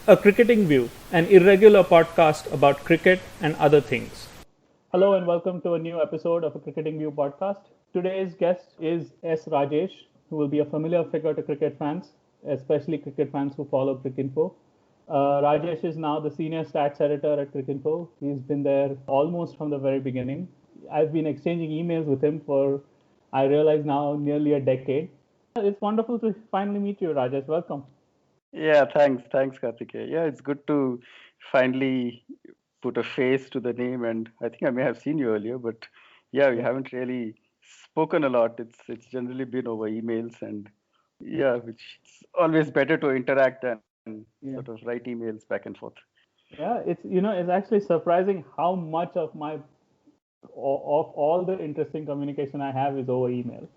A Cricketing View, an irregular podcast about cricket and other things. Hello and welcome to a new episode of A Cricketing View podcast. Today's guest is S Rajesh, who will be a familiar figure to cricket fans, especially cricket fans who follow Cricinfo. Rajesh is now the senior stats editor at Cricinfo. He's been there almost from the very beginning. I've been exchanging emails with him for, I realize now, nearly a decade. It's wonderful to finally meet you, Rajesh. Welcome. Yeah, thanks, Karthikeya. Yeah, it's good to finally put a face to the name, and I think I may have seen you earlier, but yeah, we Yeah. haven't really spoken a lot. It's generally been over emails, and yeah, which it's always better to interact than sort of Yeah. write emails back and forth. Yeah, it's actually surprising how much of all the interesting communication I have is over email.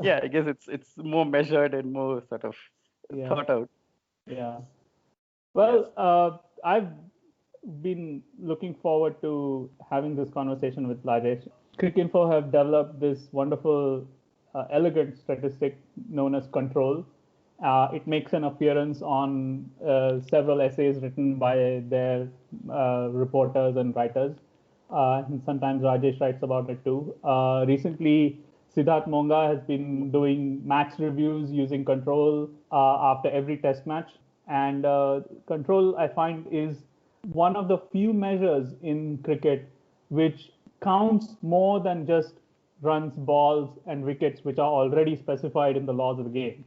Yeah, I guess it's more measured and more sort of Yeah, thought out. yeah. Yeah. Well, I've been looking forward to having this conversation with Rajesh. Cricinfo have developed this wonderful, elegant statistic known as control. It makes an appearance on several essays written by their reporters and writers. And sometimes Rajesh writes about it too. Recently, Sidharth Monga has been doing match reviews using control after every test match. And control, I find, is one of the few measures in cricket which counts more than just runs, balls, and wickets, which are already specified in the laws of the game.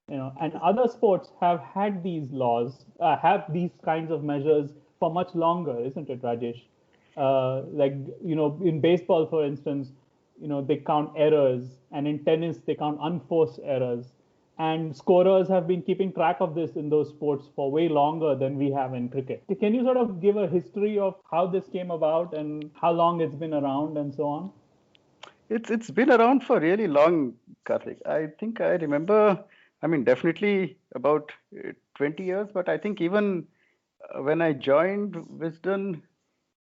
And other sports have had these laws, have these kinds of measures for much longer, isn't it, Rajesh? Like, in baseball, for instance, they count errors, and in tennis, they count unforced errors. And scorers have been keeping track of this in those sports for way longer than we have in cricket. Can you sort of give a history of how this came about and how long it's been around and so on? It's been around for really long, Karthik. I think I remember, I mean, definitely about 20 years, but I think even when I joined Wisdom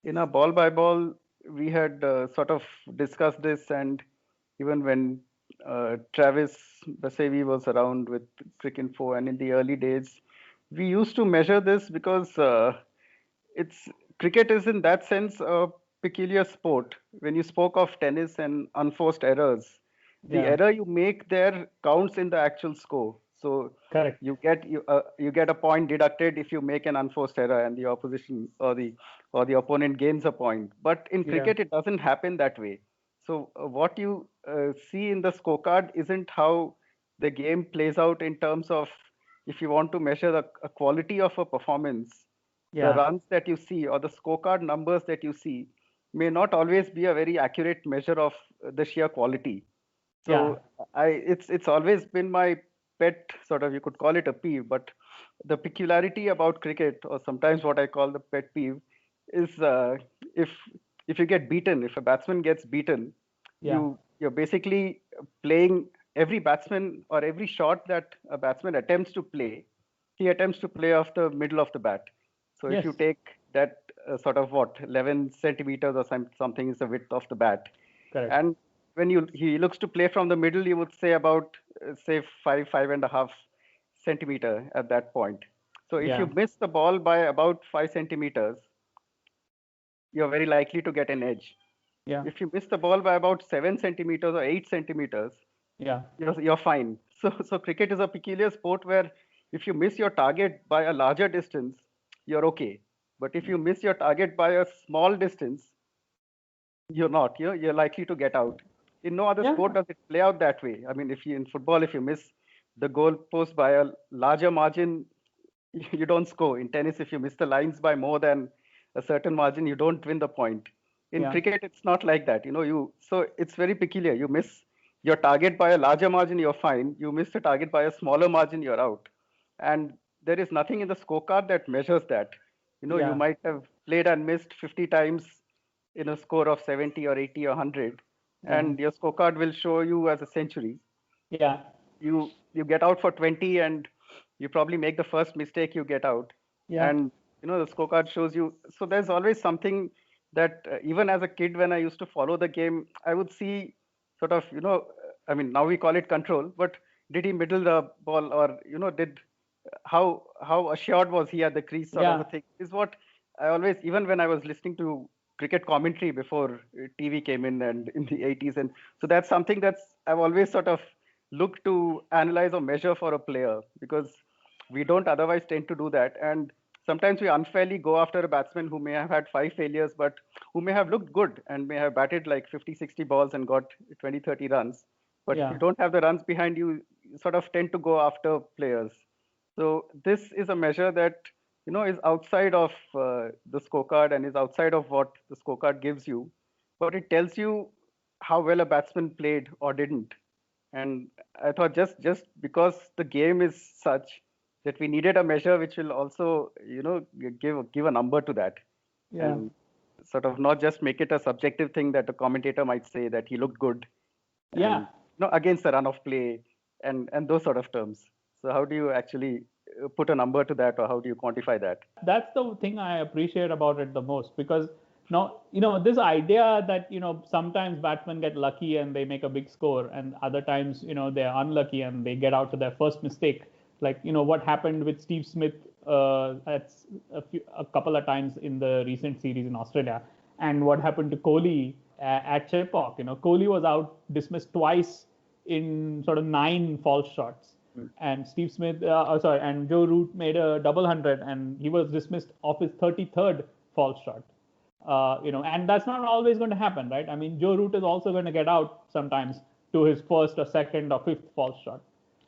in a ball by ball, we had sort of discussed this, and even when Travis Basevi was around with Cricinfo, and in the early days, we used to measure this because it's cricket is in that sense a peculiar sport. When you spoke of tennis and unforced errors, the Yeah, error you make there counts in the actual score. So correct. you get a point deducted if you make an unforced error, and the opposition or the opponent gains a point. But in Yeah, cricket, it doesn't happen that way. So what you see in the scorecard isn't how the game plays out in terms of if you want to measure the a quality of a performance, the yeah, runs that you see or the scorecard numbers that you see may not always be a very accurate measure of the sheer quality. yeah, So it's always been my pet sort of, you could call it a peeve, but the peculiarity about cricket, or sometimes what I call the pet peeve, is if if you get beaten, if a batsman gets beaten, yeah. you're basically playing every batsman or every shot that a batsman attempts to play, he attempts to play off the middle of the bat. So if Yes, you take that sort of what 11 centimeters or something is the width of the bat, correct. and when you he looks to play from the middle, you would say about say 5.5 centimeter at that point. So if you Yeah, miss the ball by about 5 centimeters, you're very likely to get an edge. yeah, If you miss the ball by about 7 centimeters or 8 centimeters, yeah, you're fine. So cricket is a peculiar sport where if you miss your target by a larger distance, you're okay. But if you miss your target by a small distance, you're not. You're likely to get out. In no other yeah, sport does it play out that way. I mean, if you in football, if you miss the goal post by a larger margin, you don't score. In tennis, if you miss the lines by more than a certain margin, you don't win the point. In yeah, cricket, it's not like that. So it's very peculiar. You miss your target by a larger margin, you're fine. You miss the target by a smaller margin, you're out. And there is nothing in the scorecard that measures that. You yeah, might have played and missed 50 times in a score of 70 or 80 or 100, yeah, and your scorecard will show you as a century. yeah, You get out for 20, and you probably make the first mistake, you get out, yeah, and the scorecard shows you. So there's always something that even as a kid, when I used to follow the game, I would see sort of, I mean, now we call it control, but did he middle the ball, or did how assured was he at the crease, sort of Yeah. a thing, is what I always, even when I was listening to cricket commentary before TV came in and in the 80s, and so that's something that's I've always sort of looked to analyze or measure for a player, because we don't otherwise tend to do that. And sometimes we unfairly go after a batsman who may have had 5 failures, but who may have looked good and may have batted like 50, 60 balls and got 20, 30 runs. But if Yeah. you don't have the runs behind you, you sort of tend to go after players. So this is a measure that is outside of the scorecard and is outside of what the scorecard gives you, but it tells you how well a batsman played or didn't. And I thought just because the game is such that we needed a measure which will also give a number to that, Yeah. and sort of not just make it a subjective thing that a commentator might say that he looked good and Yeah. against the run of play and those sort of terms. So how do you actually put a number to that, or how do you quantify that? That's the thing I appreciate about it the most, because now, this idea that, sometimes batsmen get lucky and they make a big score, and other times, they're unlucky and they get out to their first mistake. Like, what happened with Steve Smith at a couple of times in the recent series in Australia, and what happened to Kohli at Chepauk. Kohli was out dismissed twice in sort of 9 false shots, Mm. and Steve Smith, and Joe Root made a double hundred, and he was dismissed off his 33rd false shot. And that's not always going to happen, right? I mean, Joe Root is also going to get out sometimes to his first or second or fifth false shot,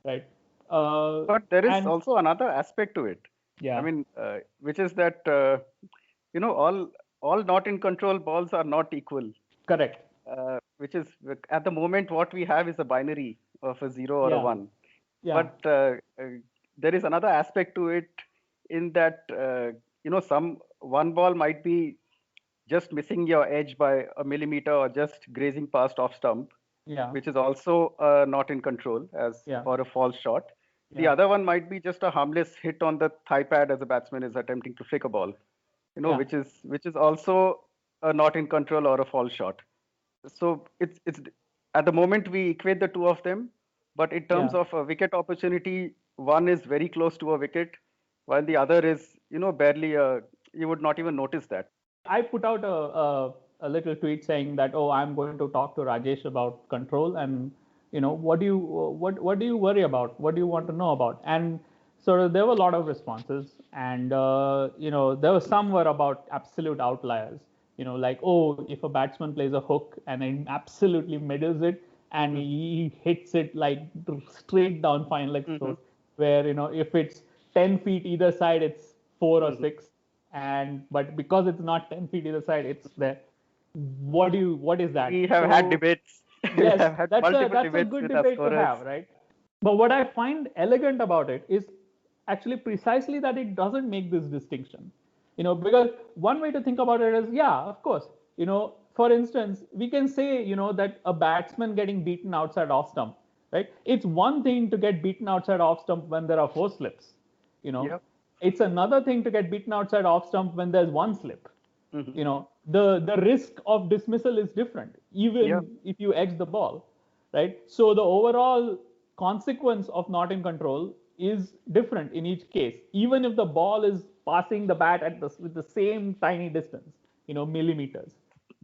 right? But there is And also another aspect to it. I yeah, mean, which is that all not in control balls are not equal. correct. Which is at the moment what we have is a binary of a zero or a Yeah, one. yeah, But there is another aspect to it, in that some one ball might be just missing your edge by a millimeter or just grazing past off stump, yeah, which is also not in control as yeah, or a false shot. The yeah, other one might be just a harmless hit on the thigh pad as a batsman is attempting to flick a ball, yeah, which is also a not in control or a false shot. So it's at the moment we equate the two of them, but in terms yeah. of a wicket opportunity, one is very close to a wicket, while the other is barely a, you would not even notice that. I put out a little tweet saying that, oh, I'm going to talk to Rajesh about control, and what do you worry about? What do you want to know about? And sort of there were a lot of responses, and there were some were about absolute outliers. Like, oh, if a batsman plays a hook and it absolutely middles it and he hits it like straight down fine leg Mm-hmm. throat, where if it's 10 feet either side, it's 4 or 6, and but because it's not 10 feet either side, it's there. What is that? We have had So debates. We yes, have had multiple that's a debates good with our debate to scorers. have, right? But what I find elegant about it is actually precisely that it doesn't make this distinction. Because one way to think about it is, yeah, of course, for instance, we can say, that a batsman getting beaten outside off stump, right? It's one thing to get beaten outside off stump when there are 4 slips. you know Yep. it's another thing to get beaten outside off stump when there's 1 slip. Mm-hmm. The risk of dismissal is different even Yep. if you edge the ball, right? So the overall consequence of not in control is different in each case, even if the ball is passing the bat with the same tiny distance, millimeters.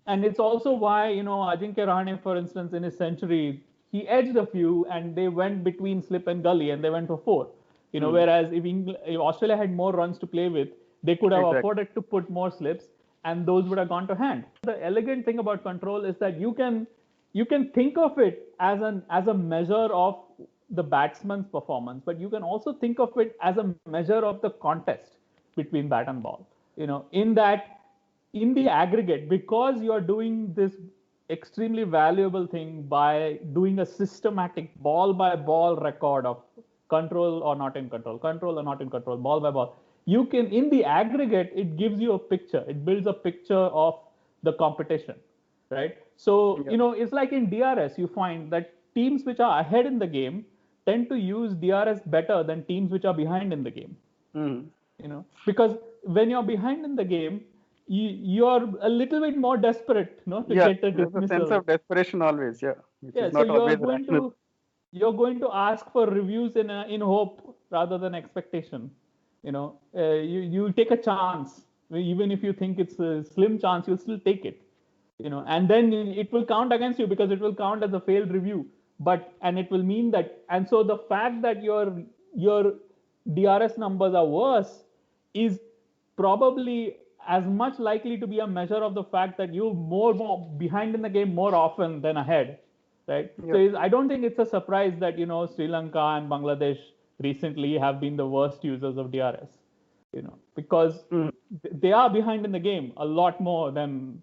And it's also why, Ajinkya Rahane, for instance, in his century, he edged a few and they went between slip and gully and they went for 4. Mm. Whereas if Australia had more runs to play with, they could have Exactly. afforded to put more slips and those would have gone to hand. The elegant thing about control is that you can think of it as a measure of the batsman's performance, but you can also think of it as a measure of the contest between bat and ball. In that, in the aggregate, because you're doing this extremely valuable thing by doing a systematic ball by ball record of control or not in control, control or not in control, ball by ball, you can, in the aggregate, it gives you a picture. It builds a picture of the competition, right? So, Yep. it's like in DRS, you find that teams which are ahead in the game tend to use DRS better than teams which are behind in the game. Mm. Because when you're behind in the game, you're a little bit more desperate, to Yeah, get a there's a sense dismissal. of desperation always, yeah, which Yeah, is so not you're always going rational. to you're going to ask for reviews in hope rather than expectation. You take a chance, even if you think it's a slim chance, you'll still take it. And then it will count against you because it will count as a failed review. And it will mean that, and so the fact that your DRS numbers are worse is probably as much likely to be a measure of the fact that you're more behind in the game more often than ahead, right? Yeah. So I don't think it's a surprise that Sri Lanka and Bangladesh recently have been the worst users of DRS, because they are behind in the game a lot more than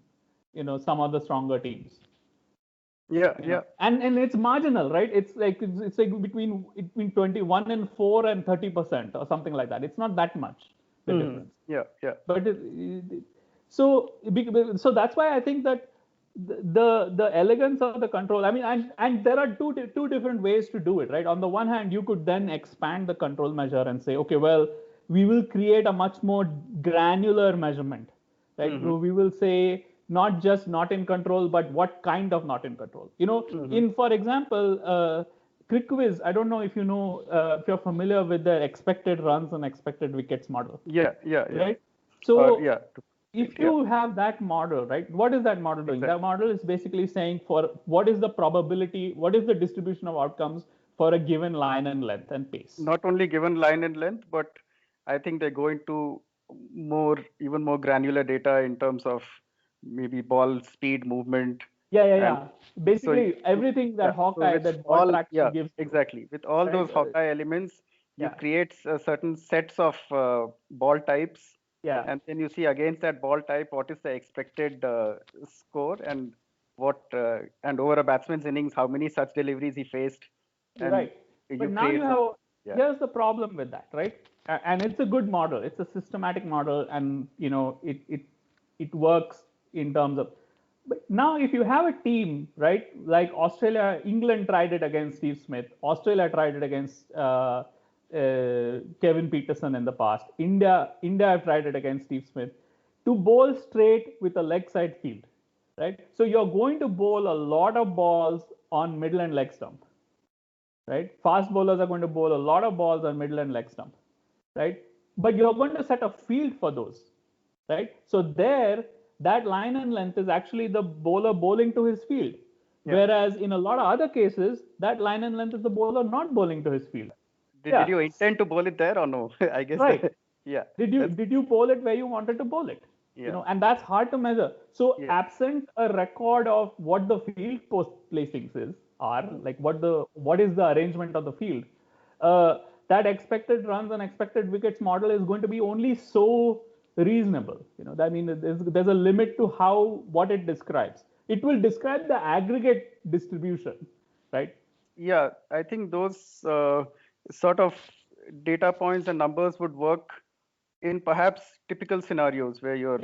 some other stronger teams. Yeah. And it's marginal, right? It's like between 21 and 4 and 30% or something like that. It's not that much the difference. Yeah. But so that's why I think that the elegance of the control. I mean, and there are two different ways to do it, right? On the one hand, you could then expand the control measure and say, okay, well, we will create a much more granular measurement, right? We will say not just not in control, but what kind of not in control. In, for example, CricViz, I don't know if if you're familiar with the expected runs and expected wickets model. Yeah. Right? So Yeah. if you have that model, right, what is that model doing? That model is basically saying for what is the probability, what is the distribution of outcomes for a given line and length and pace. Not only given line and length, but I think they go into even more granular data in terms of maybe ball speed, movement. Yeah. Basically, everything that Hawkeye, that ball tracker gives. Exactly. With all those Hawkeye elements, you create certain sets of ball types. Yeah. And then you see against that ball type what is the expected score and and over a batsman's innings how many such deliveries he faced. And right. But now you have here's the problem with that, right? And it's a good model. It's a systematic model, and it works in terms of. But now, if you have a team, right, like Australia, England tried it against Steve Smith. Australia tried it against Kevin Peterson in the past. India have tried it against Steve Smith. To bowl straight with a leg side field, right? So you're going to bowl a lot of balls on middle and leg stump, right? Fast bowlers are going to bowl a lot of balls on middle and leg stump, right? But you're going to set a field for those, right? So that line and length is actually the bowler bowling to his field. Yeah. Whereas in a lot of other cases, that line and length is the bowler not bowling to his field. Did you intend to bowl it there or no? I guess. Right. Yeah. Did you bowl it where you wanted to bowl it? Yeah. And that's hard to measure. So absent a record of what the field post placings are, like what is the arrangement of the field, that expected runs and expected wickets model is going to be only so reasonable. I mean, there's a limit to what it describes. It will describe the aggregate distribution, right? Yeah, I think those sort of data points and numbers would work in perhaps typical scenarios where you're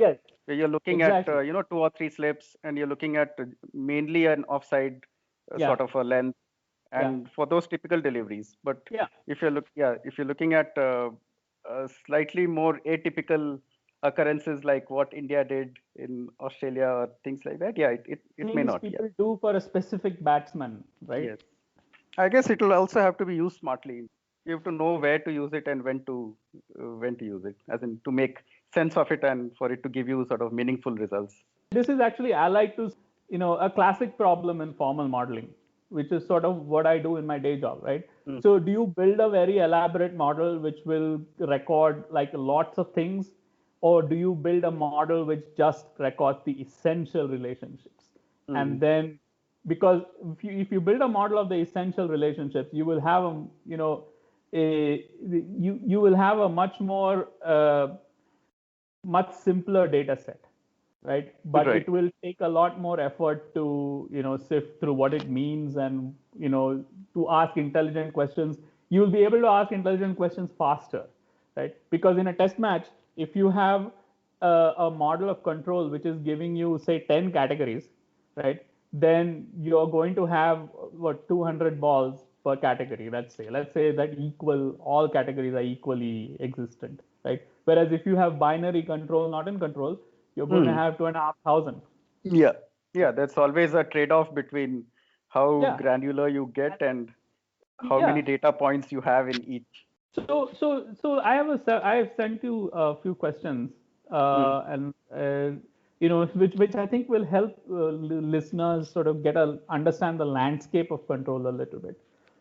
looking at 2 or 3 slips and you're looking at mainly an offside sort of a length, and for those typical deliveries. But if you're looking at slightly more atypical occurrences like what India did in Australia or things like that, it may not. People do for a specific batsman, right? Yes. I guess it will also have to be used smartly. You have to know where to use it and when to use it, as in to make sense of it and for it to give you sort of meaningful results. This is actually allied to a classic problem in formal modeling, which is sort of what I do in my day job, right? So do you build a very elaborate model which will record like lots of things, or do you build a model which just records the essential relationships? And then, because if you build a model of the essential relationships, you will have you will have a much more much simpler data set, right? But it will take a lot more effort to sift through what it means and to ask intelligent questions. You will be able to ask intelligent questions faster, right? Because in a test match, if you have a model of control which is giving you say 10 categories, right, then you're going to have 200 balls per category. Let's say that all categories are equally existent, right? Whereas if you have binary control, not in control, you're going to have 2,500. Yeah, that's always a trade-off between how granular you get and how Yeah. many data points you have in each. So I have sent you a few questions, Mm, and which I think will help listeners sort of understand the landscape of control a little bit.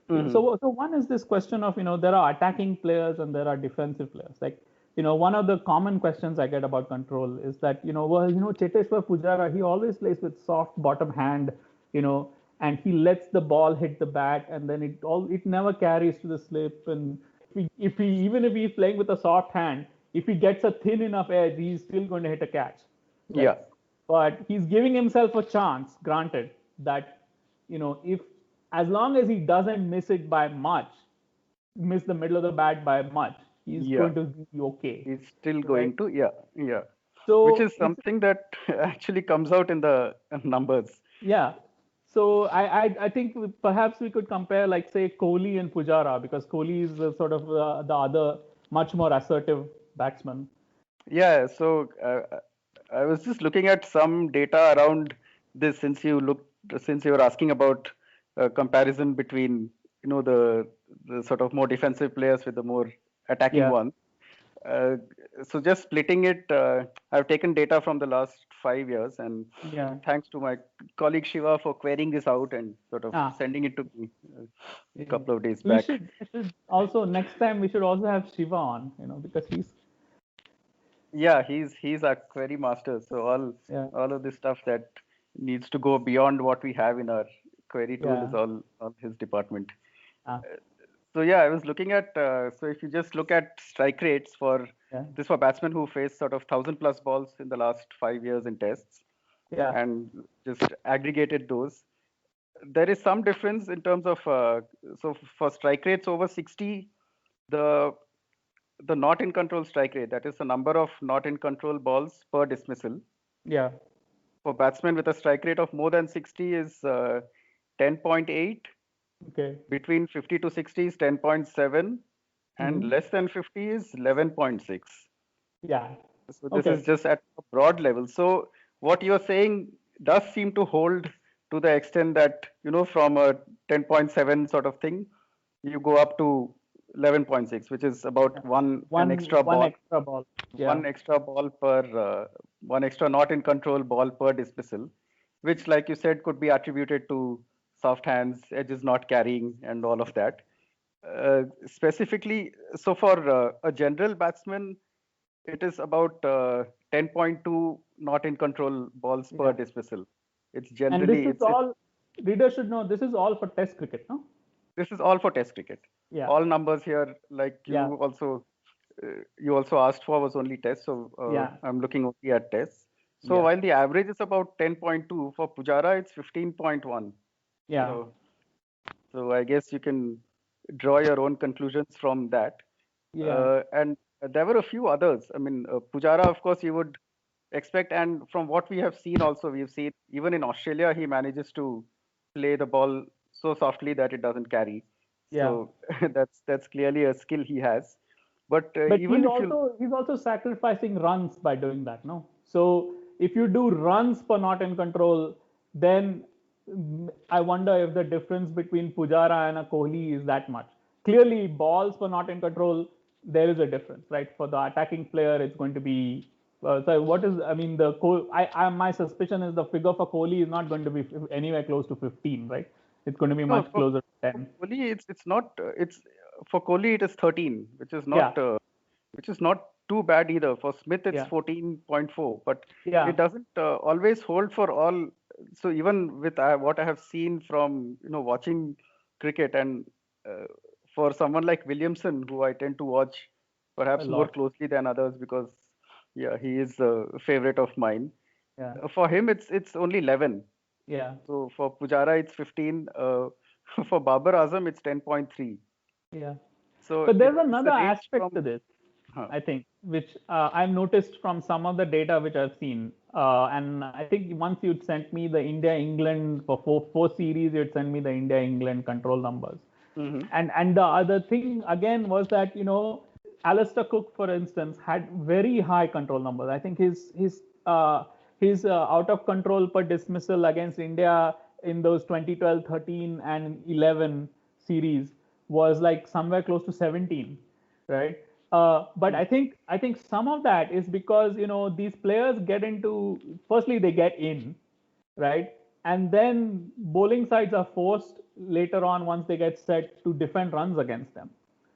mhm. So one is this question of, there are attacking players and there are defensive players. Like, one of the common questions I get about control is that, Cheteshwar Pujara, he always plays with soft bottom hand, you know, and he lets the ball hit the bat, and then it never carries to the slip. And even if he's playing with a soft hand, if he gets a thin enough edge, he's still going to hit a catch, right? Yeah, But he's giving himself a chance, granted, that, if as long as he doesn't miss it by much, miss the middle of the bat by much, he's yeah. going to be okay, He's still right? going to, yeah, yeah. Which So is it's something that actually comes out in the numbers. Yeah. So I think perhaps we could compare, like, say, Kohli and Pujara, because Kohli is sort of the other much more assertive batsman. Yeah, so I was just looking at some data around this since you were asking about comparison between the sort of more defensive players with the more attacking Yeah. ones. Uh, so just splitting it, I've taken data from the last 5 years, and Yeah. thanks to my colleague Shiva for querying this out and sort of Ah. sending it to me a Yeah. couple of days We back. should also, next time we should also have Shiva on, because he's Yeah, he's our query master. So yeah. all of this stuff that needs to go beyond what we have in our query tool is Yeah. all his department. Ah. So yeah, I was looking at so if you just look at strike rates for Yeah. this for batsmen who faced sort of 1,000 plus balls in the last 5 years in tests Yeah. and just aggregated those, there is some difference in terms of so for strike rates over 60, the the not in control strike rate, that is the number of not in control balls per dismissal, Yeah. for batsmen with a strike rate of more than 60 is 10.8, Okay. between 50 to 60 is 10.7, and Mm-hmm. less than 50 is 11.6. Yeah. So this is Okay. just at a broad level. So what you're saying does seem to hold to the extent that, from a 10.7 sort of thing, you go up to 11.6, which is Yeah. about an extra One ball, extra ball. Yeah. one extra ball per, one extra not in control ball per dismissal, which, like you said, could be attributed to soft hands, edges not carrying, and all of that. Specifically, so for a general batsman, it is about 10.2 not in control balls per Yeah. dismissal. It's And this generally is all, readers should know, this is all for Test cricket, no? this is all for test cricket. Yeah. All numbers here, like Yeah. you also asked for, was only tests. So Yeah. I'm looking only at tests. So Yeah. while the average is about 10.2 for Pujara, it's 15.1. Yeah. So so I guess you can draw your own conclusions from that. Yeah. And there were a few others. I mean, Pujara, of course, you would expect, and from what we have seen, also we've seen even in Australia, he manages to play the ball so softly that it doesn't carry. Yeah. So that's clearly a skill he has. But But even if you, he's also sacrificing runs by doing that, no? So if you do runs for not in control, then I wonder if the difference between Pujara and a Kohli is that much. Clearly, balls for not in control, there is a difference, right? For the attacking player, it's going to be. So what is? I mean, my suspicion is the figure for Kohli is not going to be anywhere close to 15, right? It's going to be no, much closer to for 10. Kohli, it's not it's for Kohli it is 13, Yeah. which is not too bad either. For Smith, it's Yeah. 14.4, but it Yeah. doesn't always hold for all. So even with what I have seen from watching cricket, and uh, for someone like Williamson, who I tend to watch A perhaps more lot. closely than others because yeah, he is a favorite of mine. Yeah. For him, it's only 11. Yeah. So for Pujara, it's 15. For Babar Azam, it's 10.3. Yeah. So But there's it's another a range aspect from. to this, Huh. I think, which I've noticed from some of the data which I've seen. And I think once you'd sent me the India England for four series, you'd send me the India England control numbers. Hmm. And the other thing again was that, Alistair Cook, for instance, had very high control numbers. I think his out of control per dismissal against India in those 2012, 13, and 11 series was like somewhere close to 17, right? But I think some of that is because these players get into, firstly they get in, right, and then bowling sides are forced later on once they get set to defend runs against them,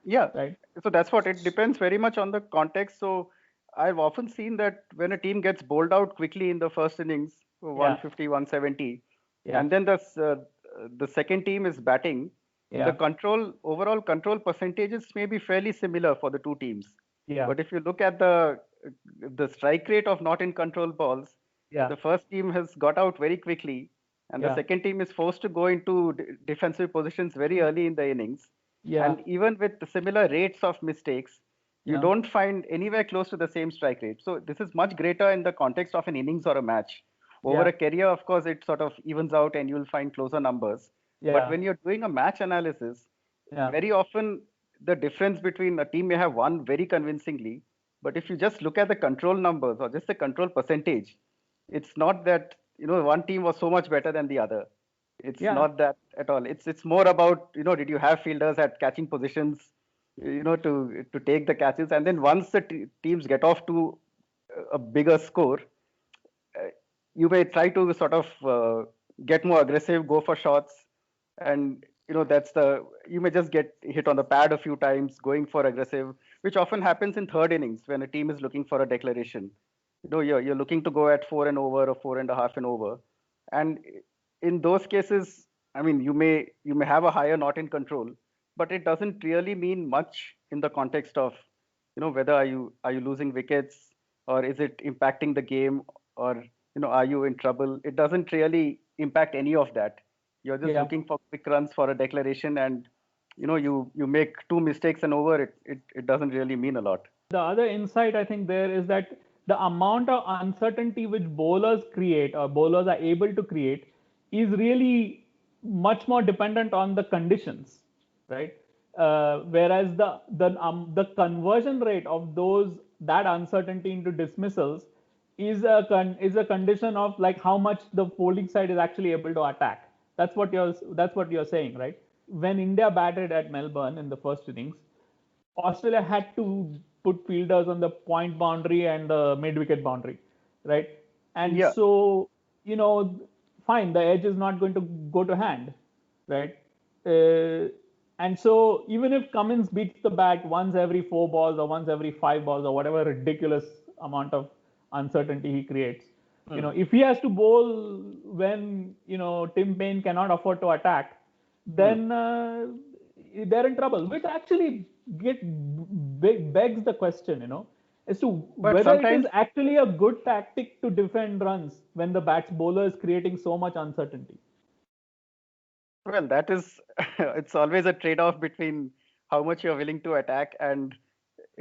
Yeah. right? So that's what it depends very much on the context. So I've often seen that when a team gets bowled out quickly in the first innings, Yeah, 150, 170, yeah, and then the second team is batting, the yeah, overall control percentages may be fairly similar for the two teams. yeah, But if you look at the strike rate of not in control balls, yeah, the first team has got out very quickly, and the yeah, second team is forced to go into defensive positions very early in the innings. yeah, And even with the similar rates of mistakes, you yeah, don't find anywhere close to the same strike rate. So this is much greater in the context of an innings or a match. Over yeah, a career, of course, it sort of evens out and you'll find closer numbers. But yeah, when you're doing a match analysis, yeah, very often the difference between a team may have won very convincingly, but if you just look at the control numbers or just the control percentage, it's not that one team was so much better than the other. It's yeah, not that at all. It's more about did you have fielders at catching positions, to take the catches, and then once the teams get off to a bigger score, uh, you may try to sort of get more aggressive, go for shots, and that's the you may just get hit on the pad a few times going for aggressive, which often happens in third innings when a team is looking for a declaration. You're looking to go at 4 and over or 4.5 and over, and in those cases, I mean, you may have a higher not in control, but it doesn't really mean much in the context of whether are you losing wickets, or is it impacting the game, or are you in trouble. It doesn't really impact any of that. You're just yeah. looking for quick runs for a declaration, and you make two mistakes and over, it doesn't really mean a lot. The other insight I think there is that the amount of uncertainty which bowlers create or bowlers are able to create is really much more dependent on the conditions, right? Whereas the conversion rate of that uncertainty into dismissals is a condition of like how much the bowling side is actually able to attack. That's what you're saying, right? When India batted at Melbourne in the first innings, Australia had to put fielders on the point boundary and the mid wicket boundary, right? And Yeah. so, fine, the edge is not going to go to hand, right? Uh, and so, even if Cummins beats the bat once every 4 balls or once every 5 balls or whatever ridiculous amount of uncertainty he creates, if he has to bowl when Tim Payne cannot afford to attack, Hmm. then they're in trouble, which actually begs the question, as to But whether it is sometimes, actually a good tactic to defend runs when the bats bowler is creating so much uncertainty. well, that is, it's always a trade-off between how much you're willing to attack, and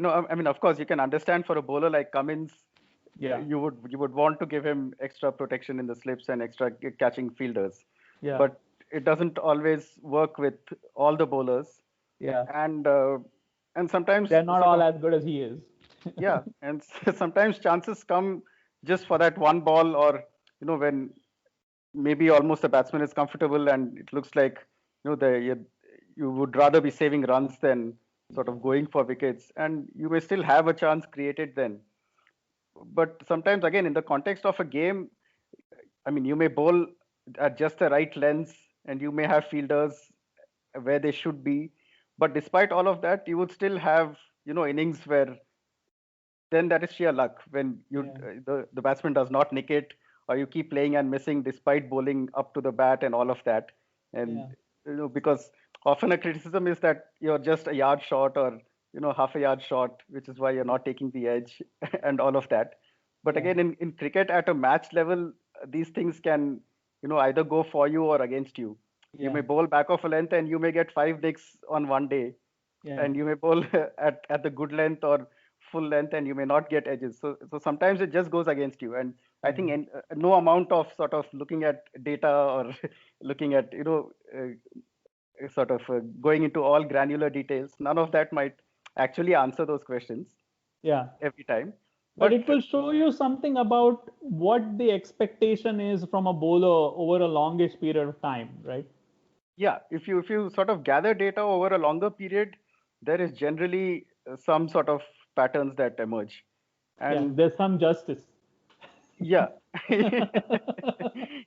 I mean, of course, you can understand for a bowler like Cummins, Yeah, you would want to give him extra protection in the slips and extra catching fielders, yeah, but it doesn't always work with all the bowlers, yeah. and sometimes They're not sort all of, as good as he is. yeah, and sometimes chances come just for that one ball, or when maybe almost the batsman is comfortable and it looks like you would rather be saving runs than sort of going for wickets, and you may still have a chance created then. But sometimes again, in the context of a game, I mean, you may bowl at just the right length, and you may have fielders where they should be, but despite all of that, you would still have innings where then that is sheer luck when Yeah, the batsman does not nick it, or you keep playing and missing despite bowling up to the bat and all of that. And yeah, because often a criticism is that you're just a yard short, or half a yard short, which is why you're yeah, not taking the edge and all of that. But yeah, again, in cricket at a match level, these things can either go for you or against you. You yeah, may bowl back of a length and you may get 5 nicks on one day, yeah, and you may bowl at the good length or full length, and you may not get edges. So sometimes it just goes against you. And I yeah. think no amount of sort of looking at data, or looking at sort of going into all granular details, none of that might actually answer those questions Yeah. every time. But But it will show you something about what the expectation is from a bowler over a longish period of time, right? Yeah, if you sort of gather data over a longer period, there is generally some sort of patterns that emerge. Yeah, And there's some justice. yeah,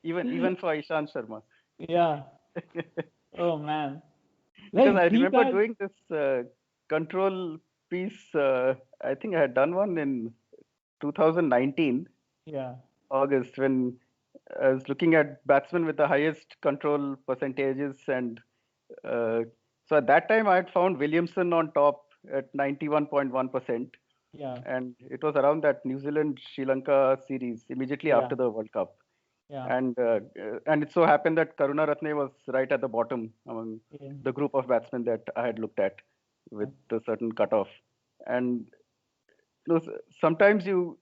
even for Ishan Sharma. Yeah. Oh man. Because I Like he remember got. doing this control piece. I think I had done one in 2019 Yeah. August, when I was looking at batsmen with the highest control percentages, and uh, so at that time I had found Williamson on top at 91.1%, Yeah. and it was around that New Zealand Sri Lanka series immediately Yeah. after the World Cup. Yeah. And it so happened that Karuna Ratne was right at the bottom among Yeah. the group of batsmen that I had looked at with a certain cutoff. And sometimes you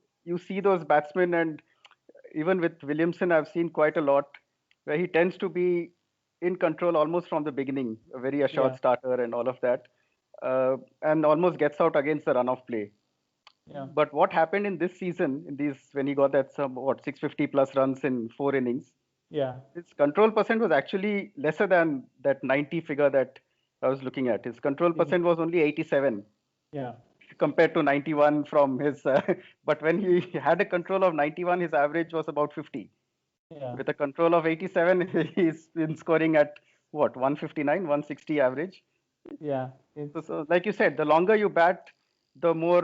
see those batsmen, and even with Williamson, I've seen quite a lot where he tends to be in control almost from the beginning, a very assured Yeah. starter and all of that, and almost gets out against the run of play. Yeah. But what happened in this season, in these when he got that 650 plus runs in 4 innings, Yeah. his control percent was actually lesser than that 90 figure that I was looking at. His control Yeah. percent was only 87 Yeah. compared to 91 from his. But when he had a control of 91, his average was about 50. Yeah. With a control of 87, he's been scoring at what, 159, 160 average. Yeah. So like you said, the longer you bat, the more,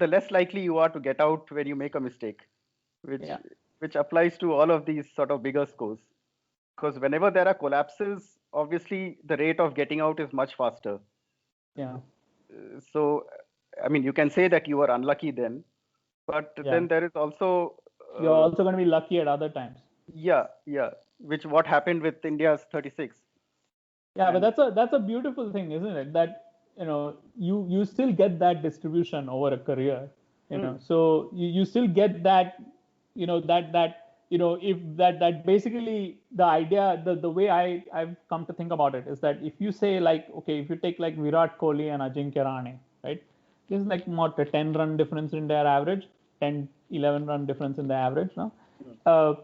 the less likely you are to get out when you make a mistake, which Yeah. which applies to all of these sort of bigger scores. Because whenever there are collapses, obviously the rate of getting out is much faster. Yeah. So, I mean, you can say that you were unlucky then, but Yeah. then there is also, You're also going to be lucky at other times. yeah, which what happened with India's 36. Yeah, but And that's a beautiful thing, isn't it? That you still get that distribution over a career. mm, So you still get that if that basically the idea, the way I've come to think about it is that if you say, like, okay, if you take like Virat Kohli and Ajinkya Rahane, right? There's like what, a 10 run difference in their average, 10 11 run difference in the average now. mm, uh,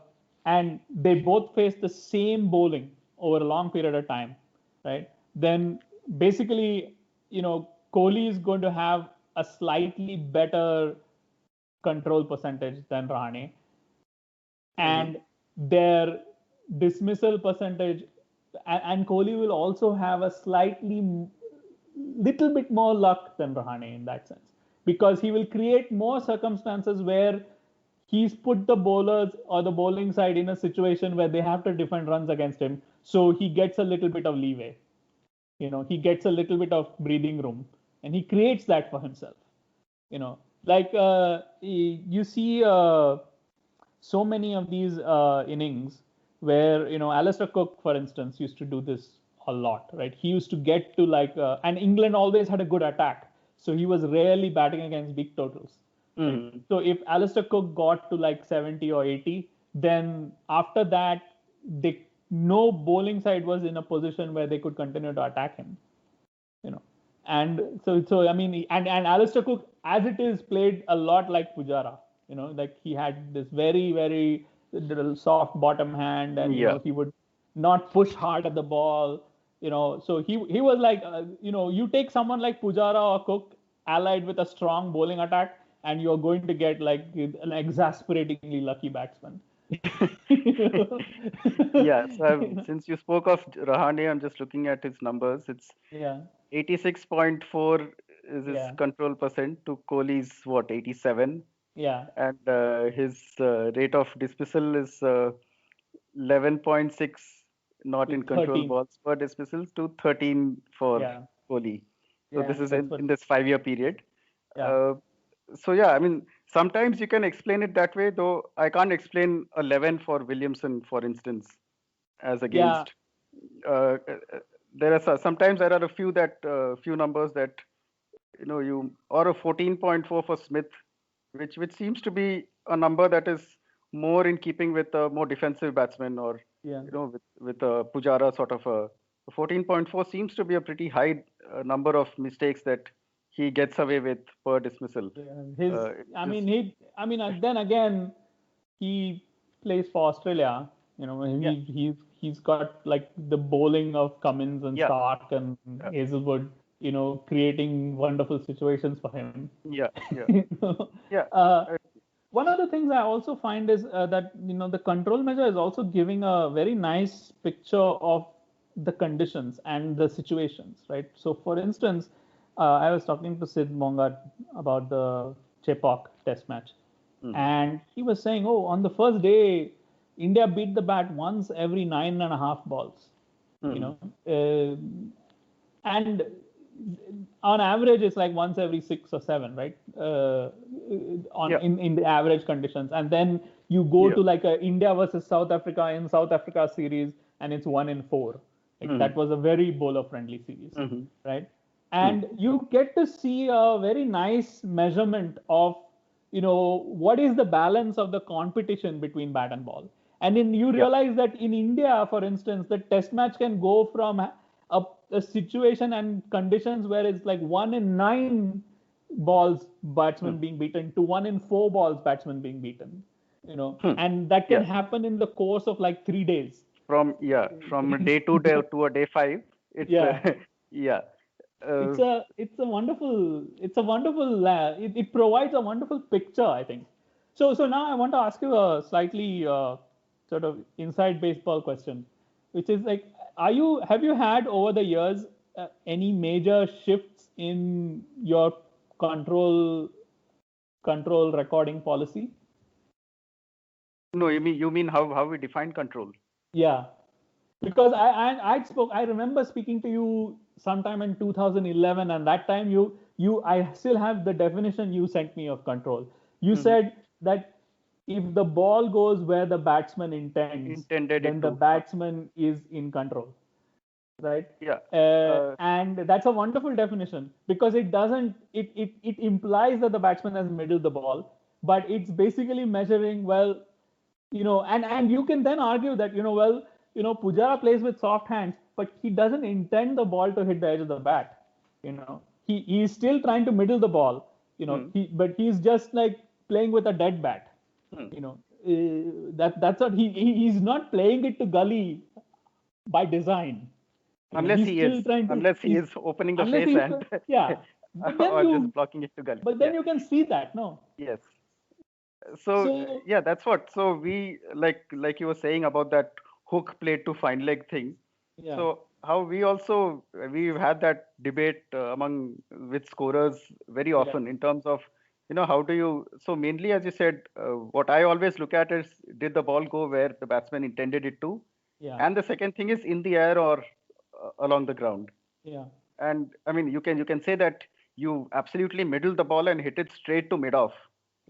and they both face the same bowling over a long period of time, right? Then basically, Kohli is going to have a slightly better control percentage than Rahane, mhm, and their dismissal percentage, and Kohli will also have a slightly little bit more luck than Rahane in that sense, because he will create more circumstances where he's put the bowlers or the bowling side in a situation where they have to defend runs against him, so he gets a little bit of leeway. He gets a little bit of breathing room, and he creates that for himself. Like you see so many of these innings where Alistair Cook, for instance, used to do this a lot, right? He used to get to like, and England always had a good attack, so he was rarely batting against big totals, right? mhm. So if Alistair Cook got to like 70 or 80, then after that, no bowling side was in a position where they could continue to attack him. you know and so I mean, and Alistair Cook, as it is, played a lot like Pujara. Like he had this very, very little soft bottom hand, and Yeah. he would not push hard at the ball. So he was like, you take someone like Pujara or Cook allied with a strong bowling attack, and you're going to get like an exasperatingly lucky batsman. Yeah, so since you spoke of Rahane, I'm just looking at his numbers. It's Yeah. 86.4 is his Yeah. control percent to Kohli's what, 87, Yeah. and his rate of dismissal is 11.6 not To in control 13. balls per dismissal to 13 for Yeah. Kohli. So Yeah. this is That's in, what. in this 5-year period. Yeah. Uh, so yeah, I mean, sometimes you can explain it that way, though I can't explain 11 for Williamson, for instance, as Yeah. against. Uh, uh, there are sometimes there are a few numbers that you, or a 14.4 for Smith, which seems to be a number that is more in keeping with a more defensive batsman, or Yeah. with a Pujara sort of a 14.4 seems to be a pretty high number of mistakes that he gets away with per dismissal. Yeah. It just Then again, he plays for Australia. Yeah. he's got like the bowling of Cummins and Yeah. Stark and Hazelwood, creating wonderful situations for him. Yeah. Yeah. You know? Yeah. One of the things I also find is that the control measure is also giving a very nice picture of the conditions and the situations, right? So, for instance, I was talking to Sid Monga about the Chepauk Test match, and he was saying, "Oh, on the first day, India beat the bat once every 9.5 balls, uh, and on average it's like once every 6 or 7, right? In the average conditions, and then you go to like a India versus South Africa in South Africa series, and it's 1 in 4. Like that was a very bowler friendly series, right? And you get to see a very nice measurement of what is the balance of the competition between bat and ball. And then you realize that in India, for instance, the test match can go from a situation and conditions where it's like 1 in 9 balls batsman being beaten to 1 in 4 balls batsman being beaten, and that can happen in the course of like 3 days. From day 2 to a day 5. It's it's a wonderful it provides a wonderful picture, I think. So now I want to ask you a slightly sort of inside baseball question, which is like, have you had over the years any major shifts in your control recording policy? No, you mean how we define control? Yeah, because I remember speaking to you sometime in 2011, and that time I still have the definition you sent me of control. You said that if the ball goes where the batsman intends, then the batsman is in control, right? Yeah. And that's a wonderful definition, because it doesn't it implies that the batsman has middled the ball, but it's basically measuring, well, and you can then argue that, Pujara plays with soft hands, but he doesn't intend the ball to hit the edge of the bat. He's still trying to middle the ball, but he's just like playing with a dead bat. That's what he's not playing it to gully by design. Unless he is opening the face and or just blocking it to gully. But then you can see that, no? Yes. So that's what. So we like you were saying about that hook played to fine leg thing. Yeah. So how we've had that debate with scorers very often in terms of how do you. So mainly, as you said, what I always look at is, did the ball go where the batsman intended it to? Yeah. And the second thing is in the air or along the ground. Yeah. And I mean, you can say that you absolutely middle the ball and hit it straight to mid off.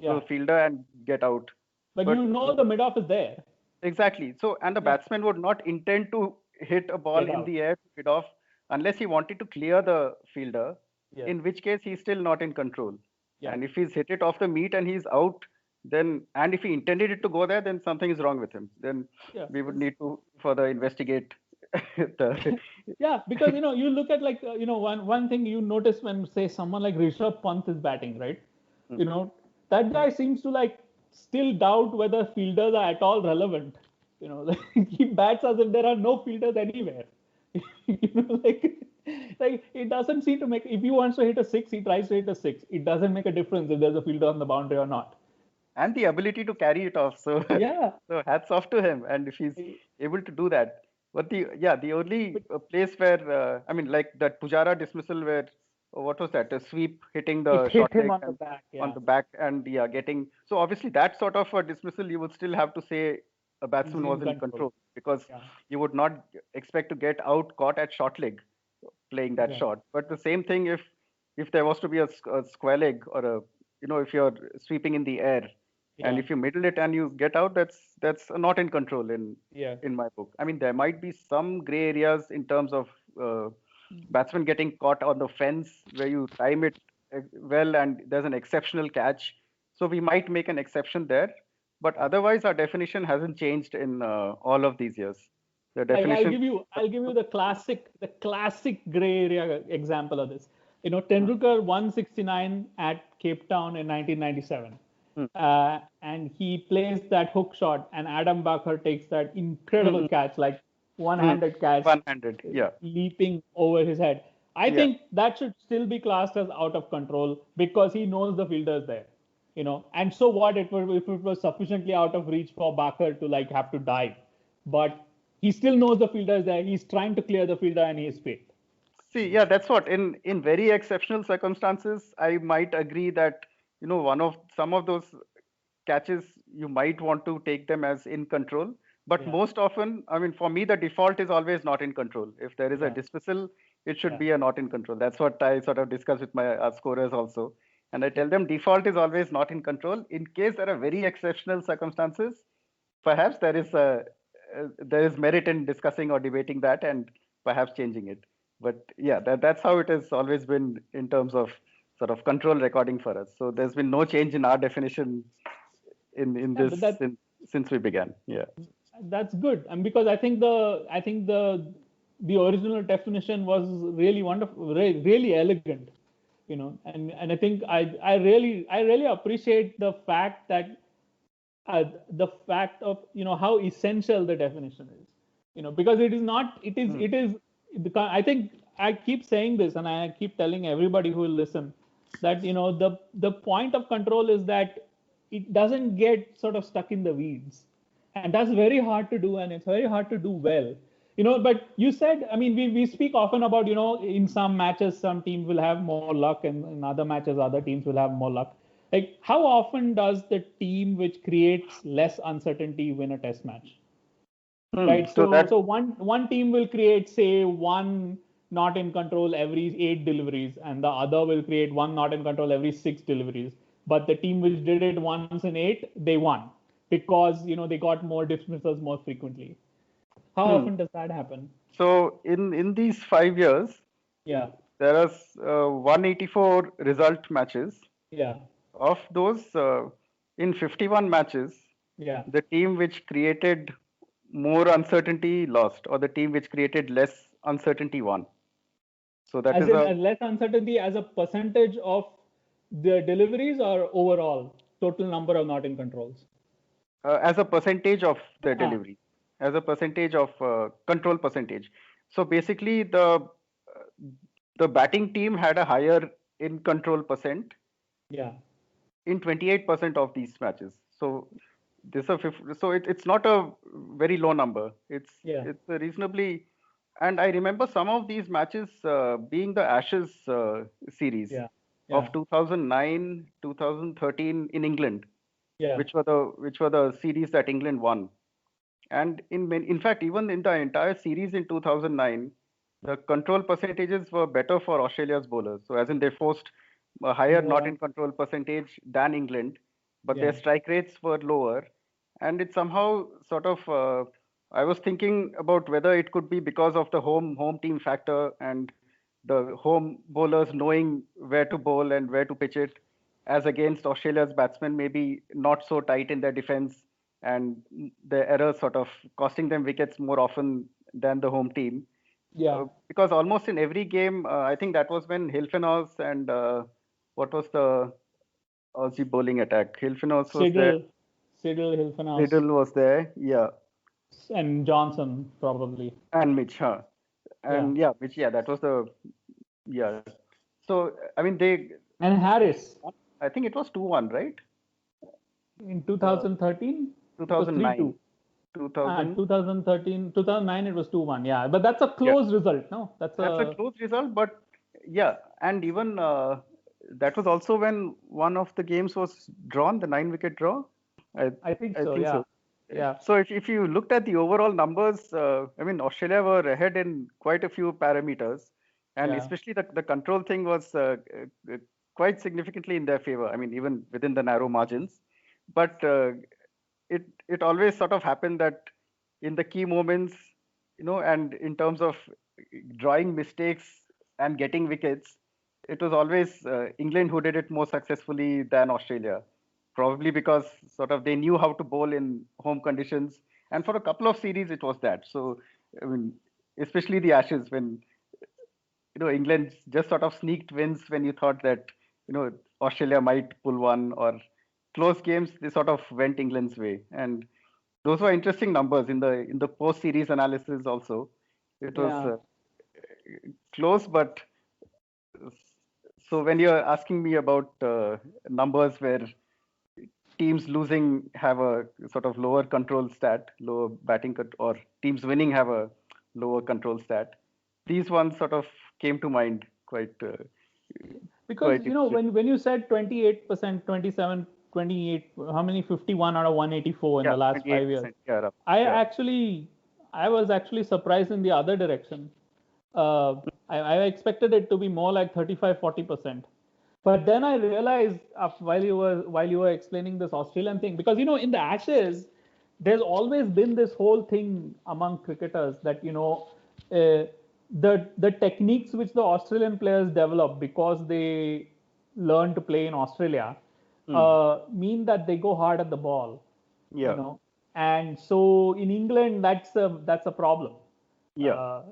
To the fielder and get out. But the mid-off is there. Exactly. So, and the batsman would not intend to hit a ball in the air to mid-off unless he wanted to clear the fielder, in which case he's still not in control. Yeah. And if he's hit it off the meat and he's out, then, and if he intended it to go there, then something is wrong with him. Then we would need to further investigate. Because, you look at like, one thing you notice when, say, someone like Rishabh Pant is batting, right? That guy seems to like still doubt whether fielders are at all relevant. He bats as if there are no fielders anywhere. Like it doesn't seem to make. If he wants to hit a 6, he tries to hit a 6. It doesn't make a difference if there's a fielder on the boundary or not. And the ability to carry it off. So so hats off to him. And if he's able to do that, but the only place where like that Pujara dismissal where. What was that? A sweep hitting the short leg on the back and getting. So obviously that sort of a dismissal, you would still have to say a batsman was in control, because you would not expect to get out caught at short leg playing that shot. But the same thing if there was to be a square leg or if you're sweeping in the air and if you middle it and you get out, that's not in control in my book. I mean, there might be some gray areas in terms of batsman getting caught on the fence where you time it well and there's an exceptional catch, so we might make an exception there, but otherwise our definition hasn't changed in all of these years. The definition. I'll give you the classic gray area example of this. Tendulkar 169 at Cape Town in 1997, and he plays that hook shot, and Adam Bacher takes that incredible catch, like one-handed catch One-handed. Yeah. leaping over his head. I Yeah. think that should still be classed as out of control because he knows the fielder's there, And so what it was if it was sufficiently out of reach for Barker to like have to dive, but he still knows the fielder's there. He's trying to clear the fielder and he is fit. See, yeah, that's what. In very exceptional circumstances, I might agree that one of some of those catches you might want to take them as in control. But Yeah, most often, I mean, for me, the default is always not in control. If there is a yeah, dismissal, it should yeah, be a not in control. That's what I sort of discuss with my scorers also. And I tell them default is always not in control. In case there are very exceptional circumstances, perhaps there is merit in discussing or debating that and perhaps changing it. But yeah, that's how it has always been in terms of sort of control recording for us. So there's been no change in our definition in yeah. this But that since we began. Yeah. that's good, and because I think the original definition was really wonderful, really elegant, and I think I really appreciate the fact of how essential the definition is, because it is not Hmm. it is I think I keep saying this and I keep telling everybody who will listen that the point of control is that it doesn't get sort of stuck in the weeds, and that's very hard to do, and it's very hard to do well. But you said, I mean, we speak often about, in some matches some teams will have more luck, and in other matches other teams will have more luck. Like, how often does the team which creates less uncertainty win a test match? Hmm. Right. So So that one team will create, say, one not in control every 8 deliveries, and the other will create one not in control every 6 deliveries. But the team which did it once in 8, they won because they got more dismissals more frequently. How hmm. often does that happen? So in these 5 years, Yeah. there are 184 result matches. Yeah. Of those, in 51 matches, Yeah. the team which created more uncertainty lost, or the team which created less uncertainty won. So that As is in a as less uncertainty as a percentage of the deliveries or overall total number of not in controls? as a percentage of the Ah, delivery, as a percentage of control percentage. So basically, the batting team had a higher in control percent yeah. in 28% of these matches. So it's not a very low number. Yeah. It's a reasonably, and I remember some of these matches being the Ashes series Yeah. of Yeah. 2009, 2013 in England, Yeah. which were the series that England won. And in fact, even in the entire series in 2009, the control percentages were better for Australia's bowlers. So, as in they forced a higher not More. in control percentage than England, but their Yeah. strike rates were lower. And it somehow sort of, I was thinking about whether it could be because of the home team factor and the home bowlers knowing where to bowl and where to pitch it, as against Australia's batsmen maybe not so tight in their defense and the errors sort of costing them wickets more often than the home team. Yeah. Because almost in every game, I think that was when Hilfenhaus and what was the Aussie bowling attack? Hilfenhaus was there, Siddle, Siddle, Hilfenhaus, Riddle was there, yeah, and Johnson probably. and Mitch, huh? Yeah. And yeah, Mitch, yeah, that was the, yeah. So, I mean, And Harris I think it was 2-1, right? in Uh, 2013 it was 2009, 3-2. 2000, 2013, 2009 it was 2-1. Yeah, but that's a yeah. close result. No, that's That's a a close result, but yeah, and even that was also when one of the games was drawn, the 9 wicket draw. I I think I so. think Yeah. so. Yeah. So if you looked at the overall numbers, I mean Australia were ahead in quite a few parameters, and Yeah. especially the control thing was quite significantly in their favor. I mean even within the narrow margins, but it always sort of happened that in the key moments, and in terms of drawing mistakes and getting wickets, it was always England who did it more successfully than Australia. Probably because sort of they knew how to bowl in home conditions, and for a couple of series it was that. So I mean, especially the Ashes when England just sort of sneaked wins when you thought that Australia might pull one, or close games they sort of went England's way. And those were interesting numbers in the post series analysis also. It was Yeah. close, but so when you're asking me about numbers where teams losing have a sort of lower control stat, lower or teams winning have a lower control stat, these ones sort of came to mind Because quite interesting. when you said 28%, 27, 28, how many, 51 out of 184 in Yeah, the last 5 years, 28%. Yeah, I yeah. actually I was actually surprised in the other direction. I expected it to be more like 35, 40%. But then I realized while you were explaining this Australian thing, because in the Ashes, there's always been this whole thing among cricketers that uh, the techniques which the Australian players develop because they learn to play in Australia Hmm. mean that they go hard at the ball, you Yeah, know, and so in England that's a problem. yeah,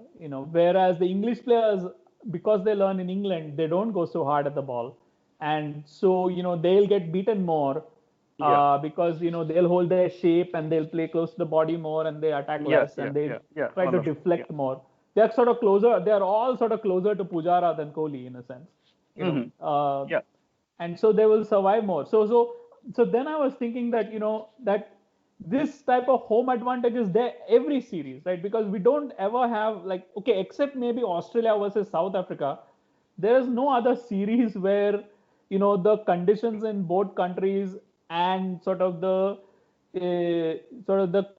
Whereas the English players, because they learn in England, they don't go so hard at the ball, and so they'll get beaten more yeah, because they'll hold their shape and they'll play close to the body more and they attack yeah, less yeah, and they yeah, yeah. try All to of them. Yeah. deflect more. They're sort of closer. They're all sort of closer to Pujara than Kohli in a sense, Hmm. Yeah. and so they will survive more. So then I was thinking that that this type of home advantage is there every series, right? Because we don't ever have, like, okay, except maybe Australia versus South Africa, there is no other series where the conditions in both countries and sort of the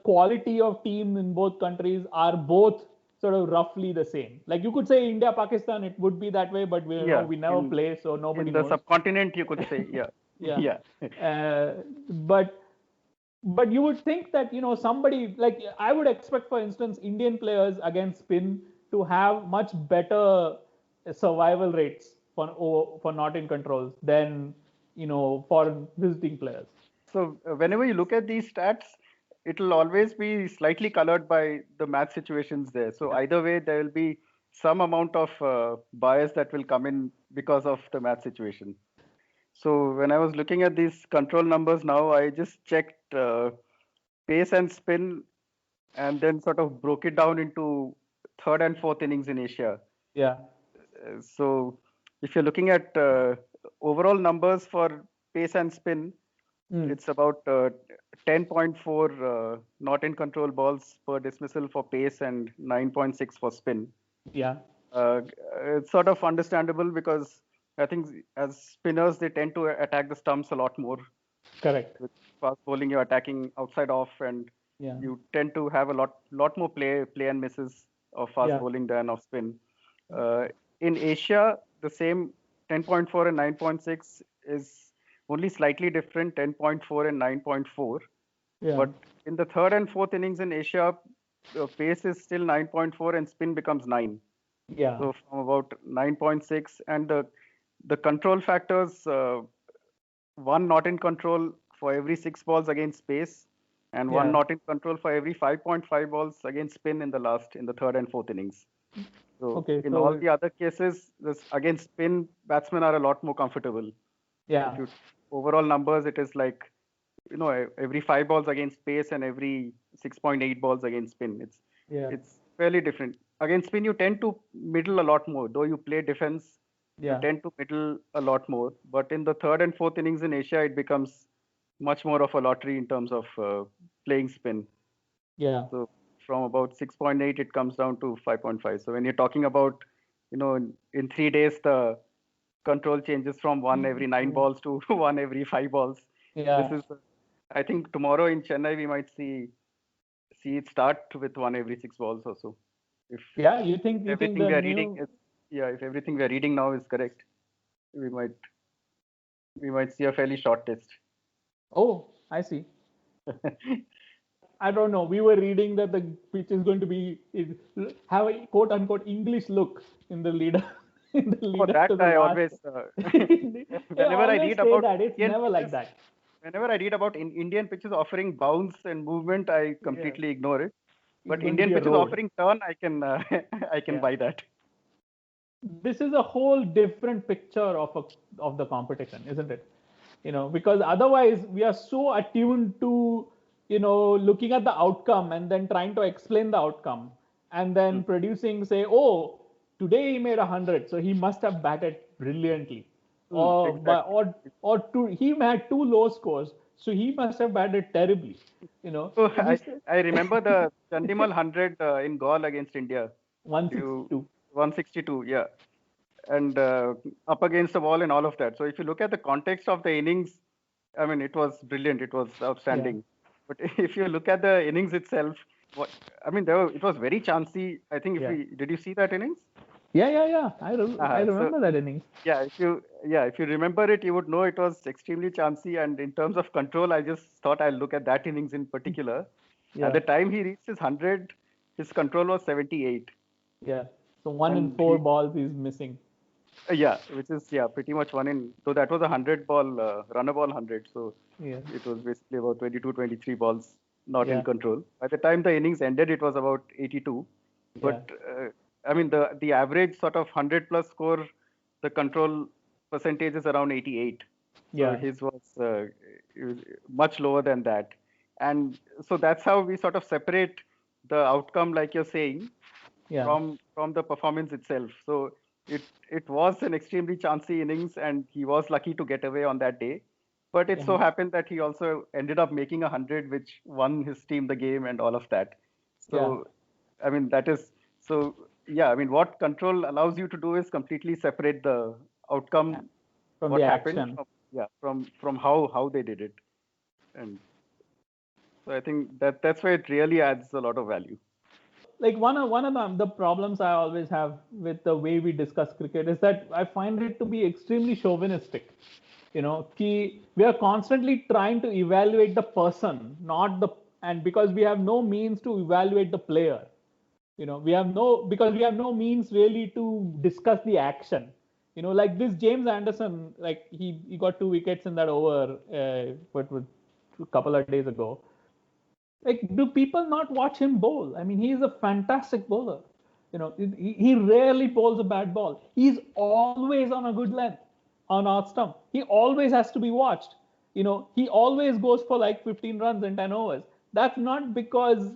quality of team in both countries are both sort of roughly the same. Like you could say India Pakistan, it would be that way, but Yeah. we never play, so In nobody the knows. subcontinent, you could say. Yeah. Yeah. Yeah. uh, but but you would think that somebody, like, I would expect, for instance, Indian players against spin to have much better survival rates for not in controls than for visiting players. So whenever you look at these stats, it'll always be slightly colored by the match situations there. So Yeah. either way, there will be some amount of bias that will come in because of the match situation. So when I was looking at these control numbers now, I just checked pace and spin, and then sort of broke it down into third and fourth innings in Asia. Yeah. So if you're looking at overall numbers for pace and spin, Mm. it's about 10.4 not in control balls per dismissal for pace and 9.6 for spin. Yeah. Uh, it's sort of understandable because I think as spinners they tend to attack the stumps a lot more. Correct. With fast bowling, you're attacking outside off, and Yeah. you tend to have a lot more play and misses of fast Yeah. bowling than of spin. Uh, in Asia, the same 10.4 and 9.6 is only slightly different, 10.4 and 9.4. Yeah. But in the third and fourth innings in Asia, the pace is still 9.4 and spin becomes 9. Yeah. So from about 9.6, and the control factors, one not in control for every 6 balls against pace, and one Yeah. not in control for every 5.5 balls against spin in the third and fourth innings. So Okay. in all So the other cases, this against spin, batsmen are a lot more comfortable. If yeah. you overall numbers, it is like every 5 balls against pace and every 6.8 balls against spin. Yeah. It's fairly different. Against spin, you tend to middle a lot more. Though you play defense, you Yeah. tend to middle a lot more. But in the third and fourth innings in Asia, it becomes much more of a lottery in terms of playing spin. Yeah. So from about 6.8, it comes down to 5.5. So when you're talking about, in 3 days, the control changes from one every 9 balls to one every 5 balls. This Yeah. is, I think tomorrow in Chennai, we might see it start with one every 6 balls or so. If Yeah. You think everything the we are reading new is, yeah, if everything we are reading now is correct, we might we might see a fairly short test. Oh, I see. I don't know. We were reading that the pitch is going to have a quote unquote English look in the leader in the For lead up that, to the I last. always, They whenever I always read say about that it's Indian never like pitches, that. whenever I read about Indian pitches offering bounce and movement, I Yeah, completely ignore it. it's But going to Indian be a pitches road. offering turn, I can I can Yeah, buy that. this is a whole different picture of the competition, isn't it? Because otherwise we are so attuned to looking at the outcome and then trying to explain the outcome and then producing, say, oh, today he made 100, so he must have batted brilliantly, Exactly. he had two low scores, so he must have batted terribly. So This I remember the Chandimal 100 in Gaul against India. You 162. 162, yeah, and up against the wall and all of that. So if you look at the context of the innings, I mean, it was brilliant. It was Yeah, outstanding. But if you look at the innings itself, what I mean, it was very chancy. I think if yeah, we did you see that innings? yeah. I So remember that innings. if you remember it, you would know it was extremely chancy. And in terms of control, I just thought I'll look at that innings in particular. At Yeah, the time he reached his 100, his control was 78, yeah. So one in and four balls is missing. which is pretty much one in. So that was a 100 ball runner ball 100. So Yeah, it was basically about 22, 23 balls not in yeah, control. By the time the innings ended, it was about 82. yeah, But I mean, the average sort of 100 plus score, the control percentage is around 88. So yeah, his was much lower than that. And so that's how we sort of separate the outcome, like you're saying, yeah, from the performance itself. So it was an extremely chancy innings, and he was lucky to get away on that day. But it yeah, so happened that he also ended up making 100, which won his team the game and all of that. yeah. So I mean that is so yeah. I mean what control allows you to do is completely separate the outcome, From the what happened action. from how they did it, and so I think that's why it really adds a lot of value. Like one of the problems I always have with the way we discuss cricket is that I find it to be extremely chauvinistic. We are constantly trying to evaluate the person, not the and because we have no means to evaluate the player. We have no means really to discuss the action. Like this James Anderson, like he got 2 wickets in that over, what was a couple of days ago. Like, do people not watch him bowl? I mean, he is a fantastic bowler. He rarely bowls a bad ball. He's always on a good length on off stump. He always has to be watched. He always goes for like 15 runs in 10 overs. That's not because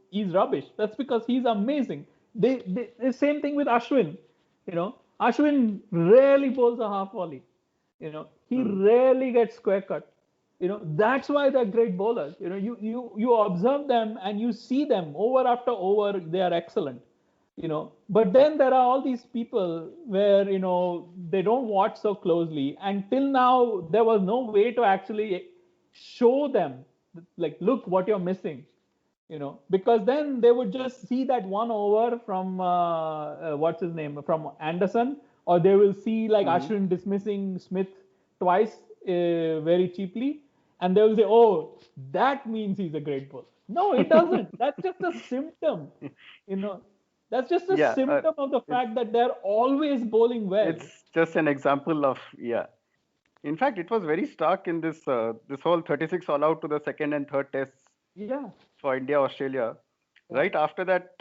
he's rubbish. That's because he's amazing. The same thing with Ashwin. Ashwin rarely bowls a half volley. He Hmm. rarely gets square cut. That's why they're great bowlers. You observe them and you see them over after over, they are excellent. But then there are all these people where they don't watch so closely, and till now there was no way to actually show them, like, look what you're missing. Because then they would just see that one over from what's his name, from Anderson, or they will see like Hmm. Ashwin dismissing Smith twice very cheaply, and they will say, "Oh, that means he's a great bowler." No, it doesn't. That's just a symptom. You know, that's just a Yeah, symptom of the it's fact that they're always bowling well. it's just an example of In fact, it was very stark in this whole 36 all out to the second and third tests Yeah, for India Australia. yeah, Right after that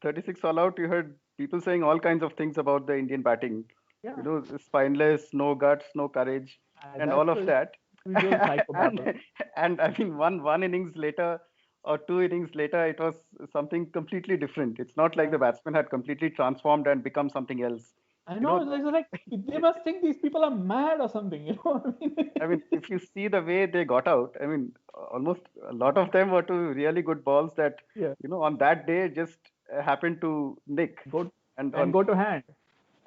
36 all out, you heard people saying all kinds of things about the Indian batting. yeah. Spineless, no guts, no courage, and all That's of the that. usual psychobabble. and I mean, one innings later or two innings later, it was something completely different. It's not like Yeah. the batsman had completely transformed and become something else. I You know, know, it's like they must think these people are mad or something. What I mean? I mean, if you see the way they got out, I mean, almost a lot of them were to really good balls that, Yeah, on that day just happened to nick. go And and on go to hand.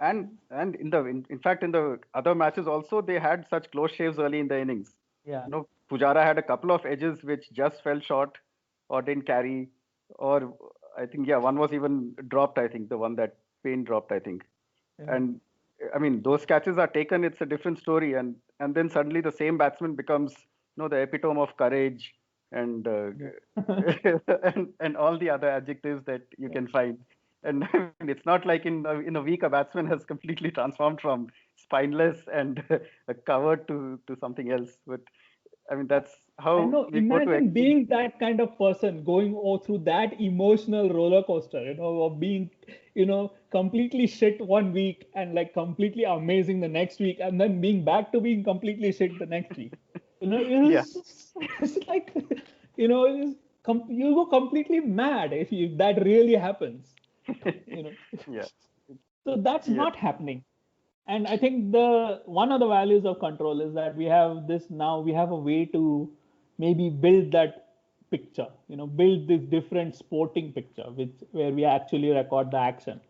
and in fact in the other matches also they had such close shaves early in the innings. Yeah, Pujara had a couple of edges which just fell short or didn't carry, or I think one was even dropped. I think the one that Payne dropped. I think, yeah, and I mean those catches are taken. It's a different story, and then suddenly the same batsman becomes the epitome of courage and yeah, and all the other adjectives that you yeah. can find. And I mean, it's not like in a week a batsman has completely transformed from spineless and covered to something else. But I mean, that's I how know. we go to Imagine extremes. being that kind of person, going through that emotional roller coaster, of being, completely shit one week and like completely amazing the next week, and then being back to being completely shit the next week. Yeah. It's like, you go completely mad if that really happens. Yeah. So that's Yeah. not happening. And I think the one of the values of control is that we have a way to maybe build that picture, build this different sporting picture, where we actually record the action.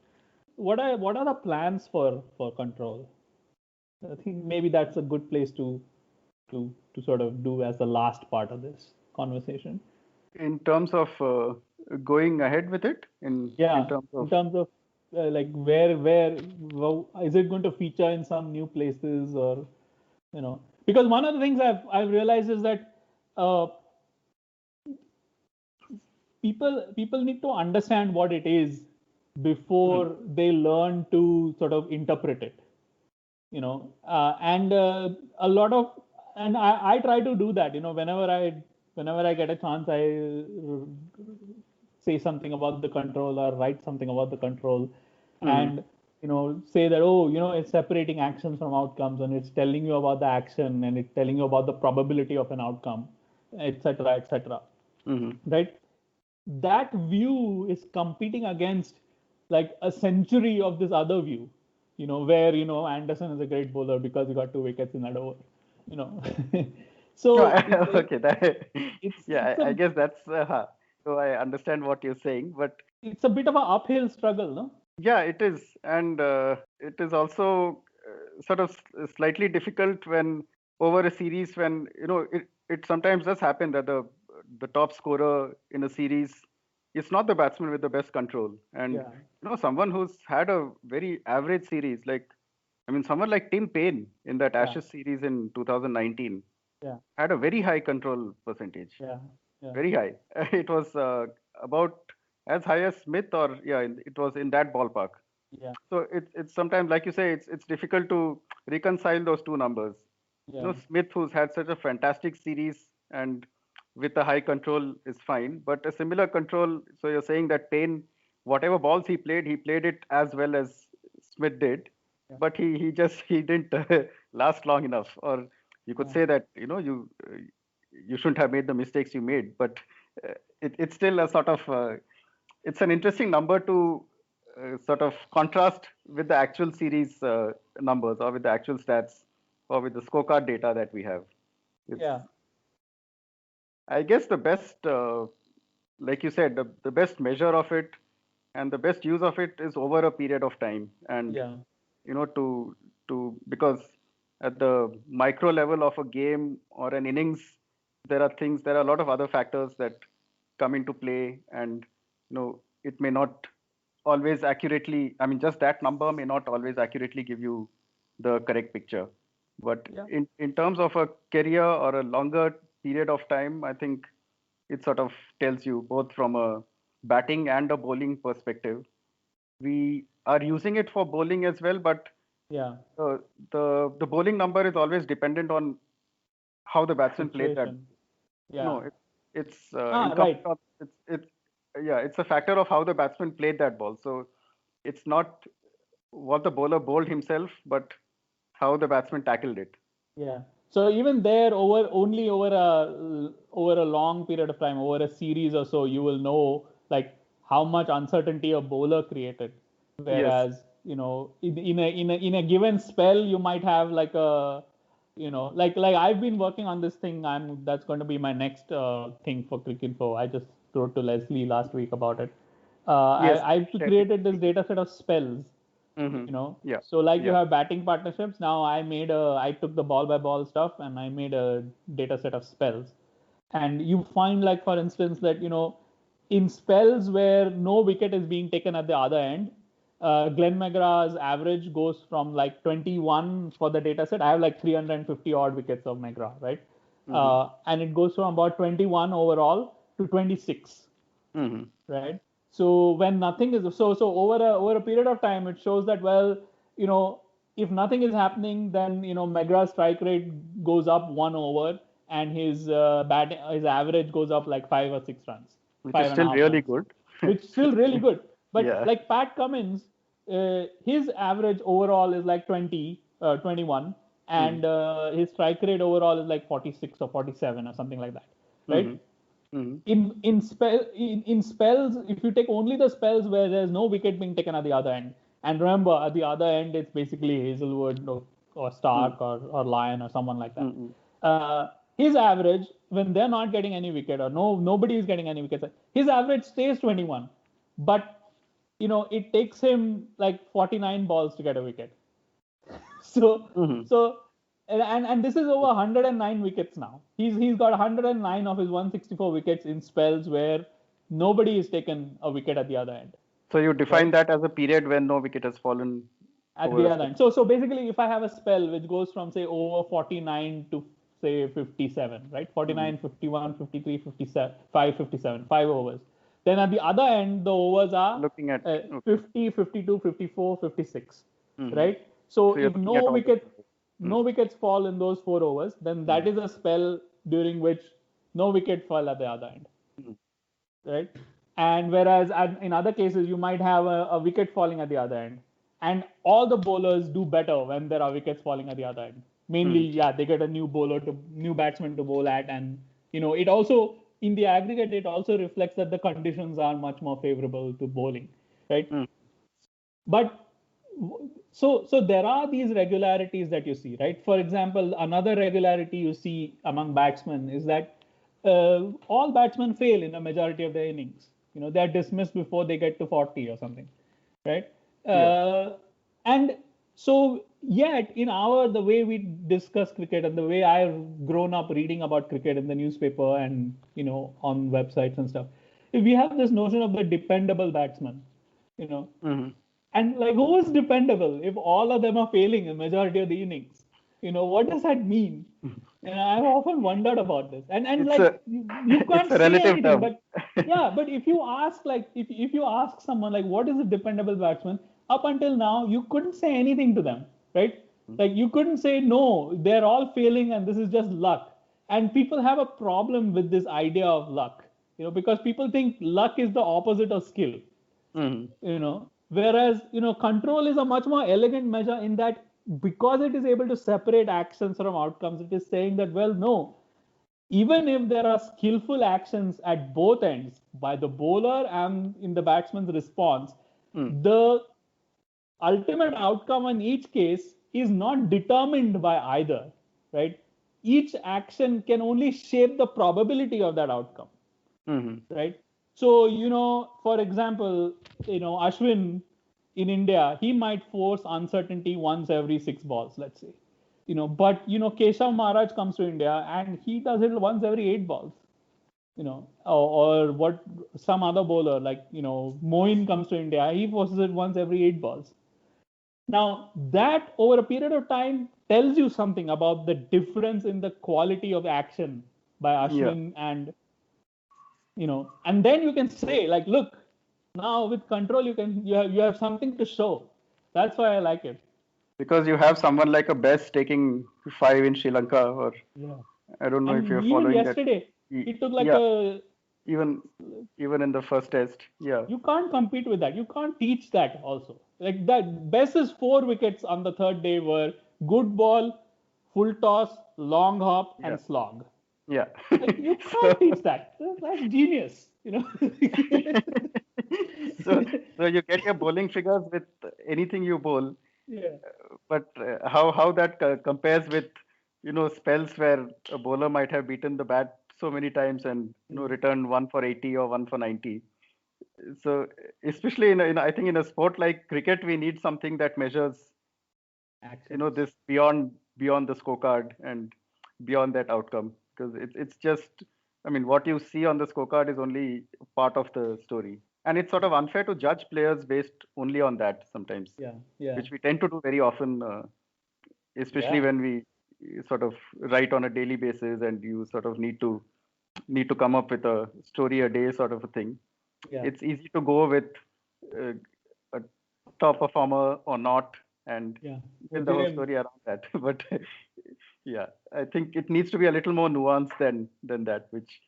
What are the plans for control? I think maybe that's a good place to sort of do as the last part of this conversation. In terms of going ahead with it, in Yeah, terms in of terms of like is it going to feature in some new places, or because one of the things I've realized is that uh, people need to understand what it is Hmm. before they learn to sort of interpret it, and a lot of and I try to do that, whenever I get a chance, I say something about the control or write something about the control, Hmm. and say that, oh, it's separating actions from outcomes, and it's telling you about the action, and it's telling you about the probability of an outcome, etc., etc., Hmm. right? That view is competing against like a century of this other view, where Anderson is a great bowler because he got 2 wickets in that over, you know. No, So okay, yeah, it's I a guess that's so I understand what you're saying, but it's a bit of an uphill struggle, no? yeah, it is, and it is also sort of slightly difficult when over a series, when it sometimes does happen that the top scorer in a series is not the batsman with the best control, and Yeah, someone who's had a very average series, like I mean someone like Tim Payne in that yeah, Ashes series in 2019 yeah, had a very high control percentage, yeah, yeah, very high. It was about as high as Smith, or yeah, it was in that ballpark. yeah, So it's sometimes, like you say, it's difficult to reconcile those two numbers. yeah, Smith, who's had such a fantastic series and with a high control, is fine, but a similar control. So you're saying that Payne, whatever balls he played it as well as Smith did, yeah, but he didn't last long enough. Or you could yeah, say that you shouldn't have made the mistakes you made, but it's still a sort of it's an interesting number to sort of contrast with the actual series numbers, or with the actual stats, or with the scorecard data that we have. It's, yeah, I guess, the best, like you said, the best measure of it and the best use of it is over a period of time. And, yeah, because at the micro level of a game or an innings, there are a lot of other factors that come into play, and, it may not always accurately, I mean, just that number may not always accurately give you the correct picture. But yeah, in terms of a career or a longer period of time, I think it sort of tells you both from a batting and a bowling perspective. We are using it for bowling as well, but yeah. the bowling number is always dependent on how the batsman played that. Situation. No, Yeah. it's Right. incumbent on it's yeah, it's a factor of how the batsman played that ball. So it's not what the bowler bowled himself, but how the batsman tackled it. Yeah. So even there, over a long period of time, over a series or so, you will know like how much uncertainty a bowler created. Yes. Whereas, in a given spell, you might have like like I've been working on this thing. That's going to be my next thing for Cricinfo. I just wrote to Leslie last week about it. Yes. I've Shared it. created this data set of spells, Mm-hmm. Yeah. so like you Yeah. have batting partnerships. Now I took the ball by ball stuff and I made a data set of spells. And you find, like, for instance, that in spells where no wicket is being taken at the other end, Glenn McGrath's average goes from like 21 for the data set. I have like 350 odd wickets of McGrath, right? Mm-hmm. And it goes from about 21 overall to 26, Mm-hmm. right? So when nothing is, so over a period of time, it shows that, well, if nothing is happening, then McGrath's strike rate goes up 1 over, and his average goes up like 5 or 6 runs, Which is five and a still half really runs, good. which is still really good. But Yeah. like Pat Cummins, his average overall is like 21, Mm-hmm. and his strike rate overall is like 46 or 47 or something like that, right? Mm-hmm. Mhm. In spells, if you take only the spells where there's no wicket being taken at the other end, and remember at the other end it's basically Hazelwood or Mhm. Stark or Lyon or someone like that. Mhm. His average when they're not getting any wicket or nobody is getting any wickets, his average stays 21, but it takes him like 49 balls to get a wicket. So Mhm. so and this is over 109 wickets now. He's got 109 of his 164 wickets in spells where nobody has taken a wicket at the other end, So you define right? that as a period when no wicket has fallen At over the a other spell. end. So basically, if I have a spell which goes from say over 49 to say 57, right? Mhm. 49, 51, 53, 57, 5, 57, 5 overs. Then at the other end, the overs are Looking at, okay. 50, 52, 54, 56, Mhm. right? So So you're if looking at all the phases. no wickets fall in those 4 overs, then that Mhm. is a spell during which no wicket fell at the other end, Mhm. right? And whereas in other cases, you might have a wicket falling at the other end, and all the bowlers do better when there are wickets falling at the other end. Mainly, Mhm. yeah, they get a new batsman to bowl at, and it also in the aggregate it also reflects that the conditions are much more favorable to bowling, right? Mhm. But so there are these regularities that you see, right? For example, another regularity you see among batsmen is that all batsmen fail in a majority of their innings. They're dismissed before they get to 40 or something, right? Yeah. And so yet in the way we discuss cricket and the way I've grown up reading about cricket in the newspaper and on websites and stuff, we have this notion of the dependable batsman, you know Mhm. and like, who is dependable if all of them are failing in majority of the innings? What does that mean? And I've often wondered about this. And It's like, a you it's can't a say relative anything, term. but yeah, but if you ask like if you ask someone like what is a dependable batsman, up until now you couldn't say anything to them, right? Like you couldn't say no, they're all failing and this is just luck. And people have a problem with this idea of luck, because people think luck is the opposite of skill. Mhm. Whereas control is a much more elegant measure in that because it is able to separate actions from outcomes, it is saying that, well, no, even if there are skillful actions at both ends by the bowler and in the batsman's response, Mhm. the ultimate outcome in each case is not determined by either, right? Each action can only shape the probability of that outcome, Mhm. right? So, for example, Ashwin in India, he might force uncertainty once every 6 balls, let's say. But Keshav Maharaj comes to India and he does it once every 8 balls. Or what some other bowler like Moin comes to India, he forces it once every 8 balls. Now that over a period of time tells you something about the difference in the quality of action by Yeah. Ashwin and then you can say like, look, now with control you have something to show. That's why I like it. Because you have someone like a Best taking 5 in Sri Lanka, or Yeah. I don't know if And you're even following that. yesterday he took like Yeah, a even in the first test. Yeah. you can't compete with that. You can't teach that also. Like that Best's 4 wickets on the third day were good ball, full toss, long hop, Yeah. and slog. Yeah. Like you So can't teach that. That's genius. so so you get your bowling figures with anything you bowl, Yeah. but how that compares with spells where a bowler might have beaten the bat so many times and returned one for 80 or one for 90. So especially in I think in a sport like cricket, we need something that measures Actions. this beyond the scorecard and beyond that outcome, because it's just, I mean, what you see on the scorecard is only part of the story, and it's sort of unfair to judge players based only on that sometimes, Yeah. Yeah. which we tend to do very often, especially Yeah. when we sort of write on a daily basis and you sort of need to come up with a story a day sort of a thing. Yeah. It's easy to go with uh, a top performer or not and Yeah. build the whole Virendra, story around that. But yeah, I think it needs to be a little more nuanced than that, which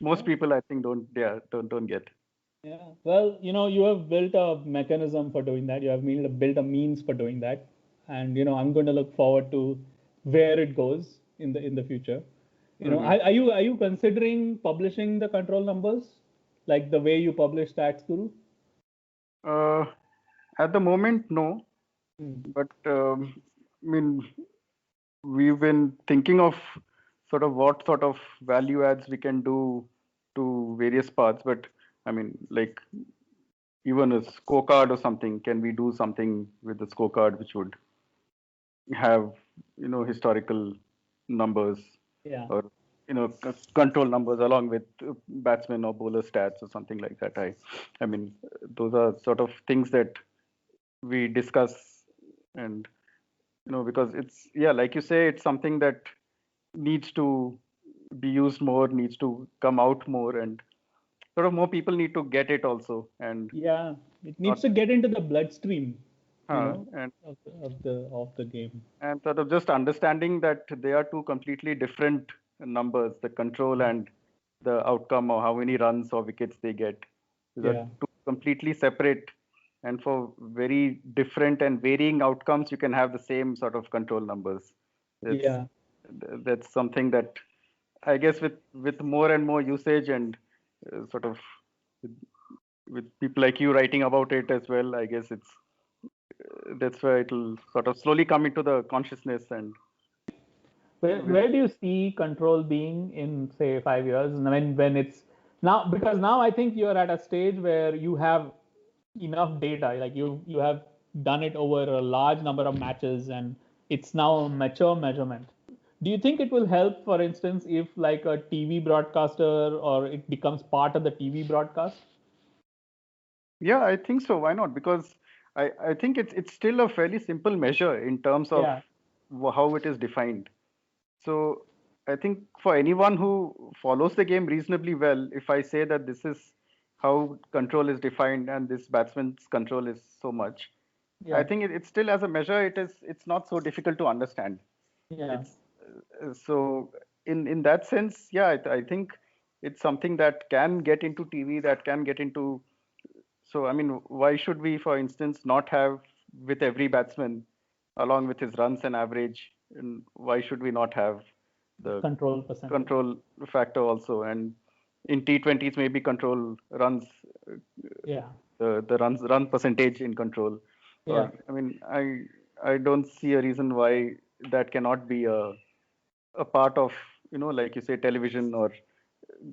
most yeah. people I think don't get. Yeah. Well, you have built a mechanism for doing that. You have built a means for doing that. And I'm going to look forward to where it goes in the future. Mhm. Are you considering publishing the control numbers like the way you publish stats, Guru? Uh, at the moment, no. Hmm. But I mean, we've been thinking of sort of what sort of value adds we can do to various parts. But I mean, like even a scorecard or something, can we do something with the scorecard which would have, historical numbers Yeah. or, control numbers along with batsman or bowler stats or something like that. I mean, those are sort of things that we discuss and, because it's, yeah, like you say, it's something that needs to be used more, needs to come out more, and sort of more people need to get it also, and Yeah. It not needs to get into the bloodstream, and of the game. sort of just understanding that they are two completely different numbers, the control Yeah. and the outcome or how many runs or wickets they get. These are Yeah. two completely separate, and for very different and varying outcomes, you can have the same sort of control numbers. That's Yeah. that's something that I guess with more and more usage and sort of with, with people like you writing about it as well, I guess it's that's where it'll sort of slowly come into the consciousness and with Where do you see control being in, say, 5 years? And when it's now, because now I think you're at a stage where you have enough data, like you have done it over a large number of matches, and it's now a mature measurement. Do you think it will help, for instance, if like a TV broadcaster or it becomes part of the TV broadcast? yeah, I think so. Why not? Because I think it's still a fairly simple measure in terms of Yeah. how it is defined. So I think for anyone who follows the game reasonably well, if I say that this is how control is defined and this batsman's control is so much, I Yeah. think it's still as a measure, it's not so difficult to understand. Yeah. It's so in that sense, yeah, I think it's something that can get into TV, that can get into. So I mean, why should we, for instance, not have with every batsman along with his runs and average, and why should we not have the Control percentage. control factor also? And in T20s, maybe control runs, Yeah. the run percentage in control, Yeah. or I mean, I don't see a reason why that cannot be a part of, like you say, television or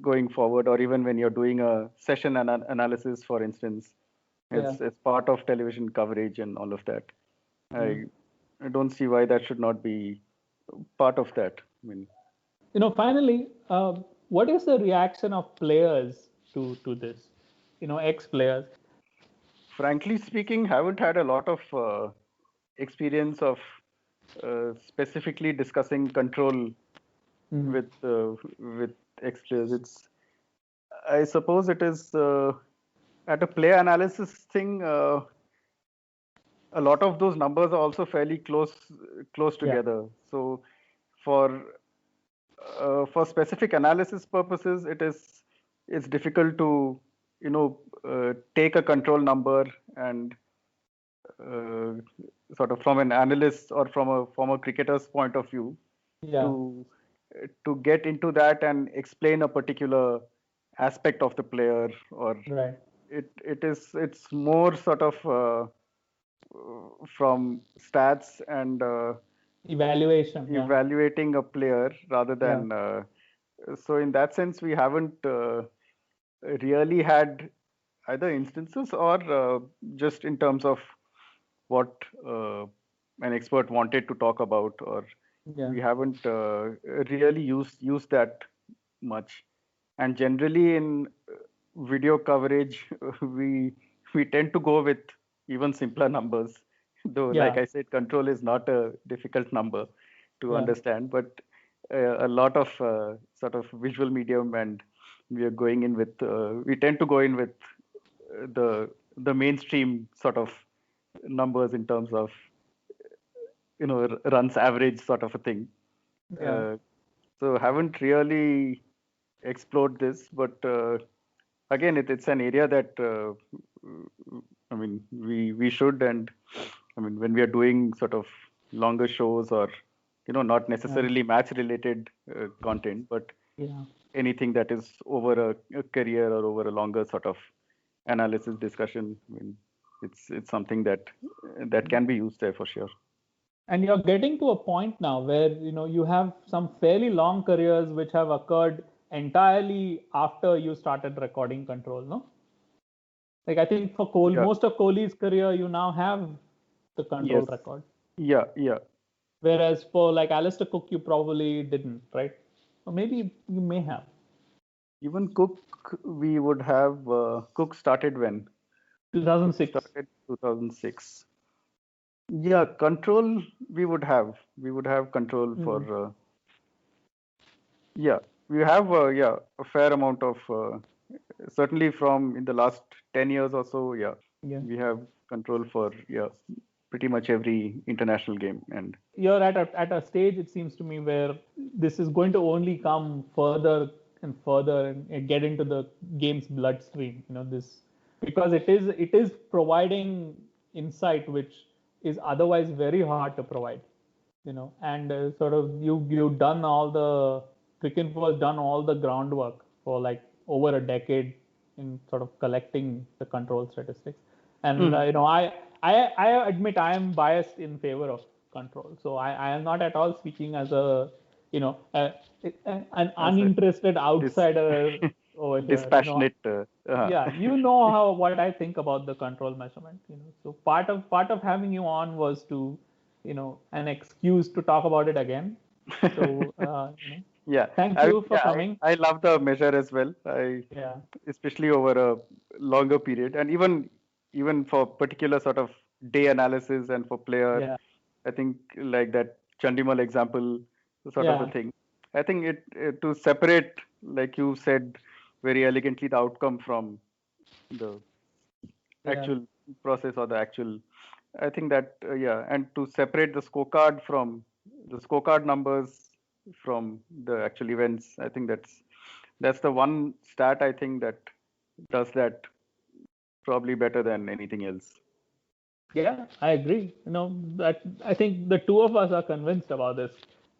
going forward, or even when you're doing a session analysis, for instance, Yeah. as part of television coverage and all of that. Mm. I I don't see why that should not be part of that. I mean, Finally, what is the reaction of players to this? Ex players. frankly speaking, haven't had a lot of experience of specifically discussing control Mm. with ex-players. I suppose it is at a player analysis thing. A lot of those numbers are also fairly close Yeah. together. So for for specific analysis purposes, it's difficult to take a control number and uh, sort of from an analyst or from a former cricketer's point of view Yeah. to get into that and explain a particular aspect of the player, or Right. it's more sort of from stats and Evaluation. Yeah. evaluating a player rather Yeah. than so in that sense we haven't really had either instances or just in terms of what an expert wanted to talk about, or Yeah. we haven't really used that much. And generally in video coverage, we tend to go with even simpler numbers, though like Yeah. I said, control is not a difficult number to Yeah. understand, but a lot of sort of visual medium, and we are going in with we tend to go in with the mainstream sort of numbers in terms of runs average sort of a thing. Yeah. uh, so haven't really explored this, but again it's an area that I mean we should, and I mean when we are doing sort of longer shows or not necessarily match-related content, but Yeah. anything that is over a career or over a longer sort of analysis discussion. I mean, it's something that can be used there for sure. And you're getting to a point now where you have some fairly long careers which have occurred entirely after you started recording control, no? Like I think for most of Kohli's career, you now have the control Yes. record. Yeah. Whereas for like Alistair Cook, you probably didn't, right? Or maybe you may have. Even Cook, we would have. Cook started when? 2006. Cook started 2006. Yeah, control we would have. We would have control for. Yeah, we have a fair amount of certainly from in the last 10 years or so. Yeah, we have control for pretty much every international game. And you're at a stage, it seems to me, where this is going to only come further and further and get into the game's bloodstream. This because it is providing insight which is otherwise very hard to provide. And sort of you've done all the Cricinfo has done all the groundwork for like over a decade in sort of collecting the control statistics. And I admit I am biased in favor of control. So I am not at all speaking as an uninterested outsider over here. Dispassionate. Yeah, what I think about the control measurement. So part of having you on was to, an excuse to talk about it again. So yeah, thank you for coming. I love the measure as well. Especially over a longer period, and even for particular sort of day analysis and for player, I think like that Chandimal example sort of a thing. I think to separate, like you said very elegantly, the outcome from the actual process or the actual. I think that and to separate the scorecard numbers from the actual events. I think that's the one stat I think that does that probably better than anything else. Yeah, I agree. That I think the two of us are convinced about this.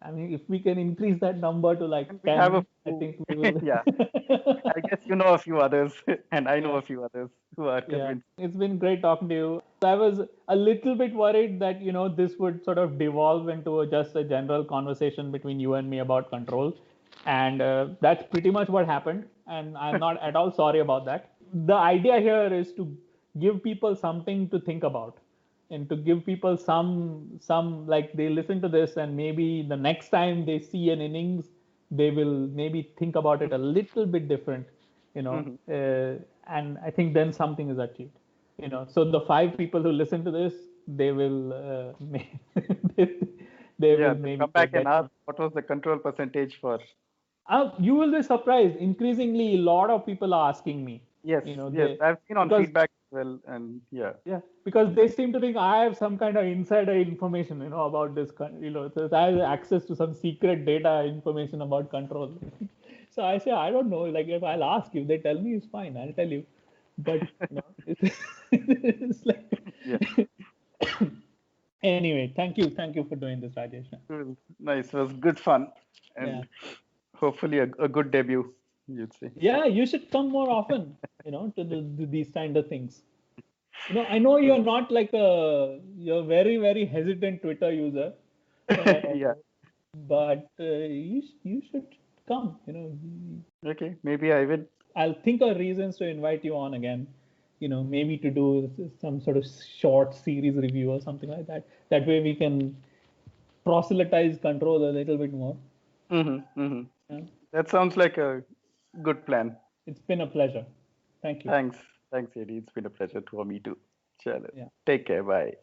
I mean, if we can increase that number to like 10, I think we will. Yeah. I guess you know a few others, and I know a few others who are convinced. It's been great talking to you. I was a little bit worried that, this would sort of devolve into just a general conversation between you and me about control. And that's pretty much what happened. And I'm not at all sorry about that. The idea here is to give people something to think about and to give people some like they listen to this and maybe the next time they see an innings, they will maybe think about it a little bit different, and I think then something is achieved. So the 5 people who listen to this, they will they will maybe come back and ask what was the control percentage for. You will be surprised. Increasingly, a lot of people are asking me. Yes, I've seen on feedback as well, and because they seem to think I have some kind of insider information, about this, so I have access to some secret data information about control. So I say, I don't know. Like if I'll ask you, they tell me it's fine. I'll tell you. But it's like. Anyway, thank you for doing this, Rajesh. Nice, it was good fun, and hopefully a good debut, you'd say. Yeah, you should come more often, to these kind of things. I know you're not like you're very, very hesitant Twitter user. But you should come, Okay, maybe I will. I'll think of reasons to invite you on again, maybe to do some sort of short series review or something like that. That way we can proselytize control a little bit more. That sounds like a good plan. It's been a pleasure. Thank you. Thanks, Eddie. It's been a pleasure for me too. Take care. Bye.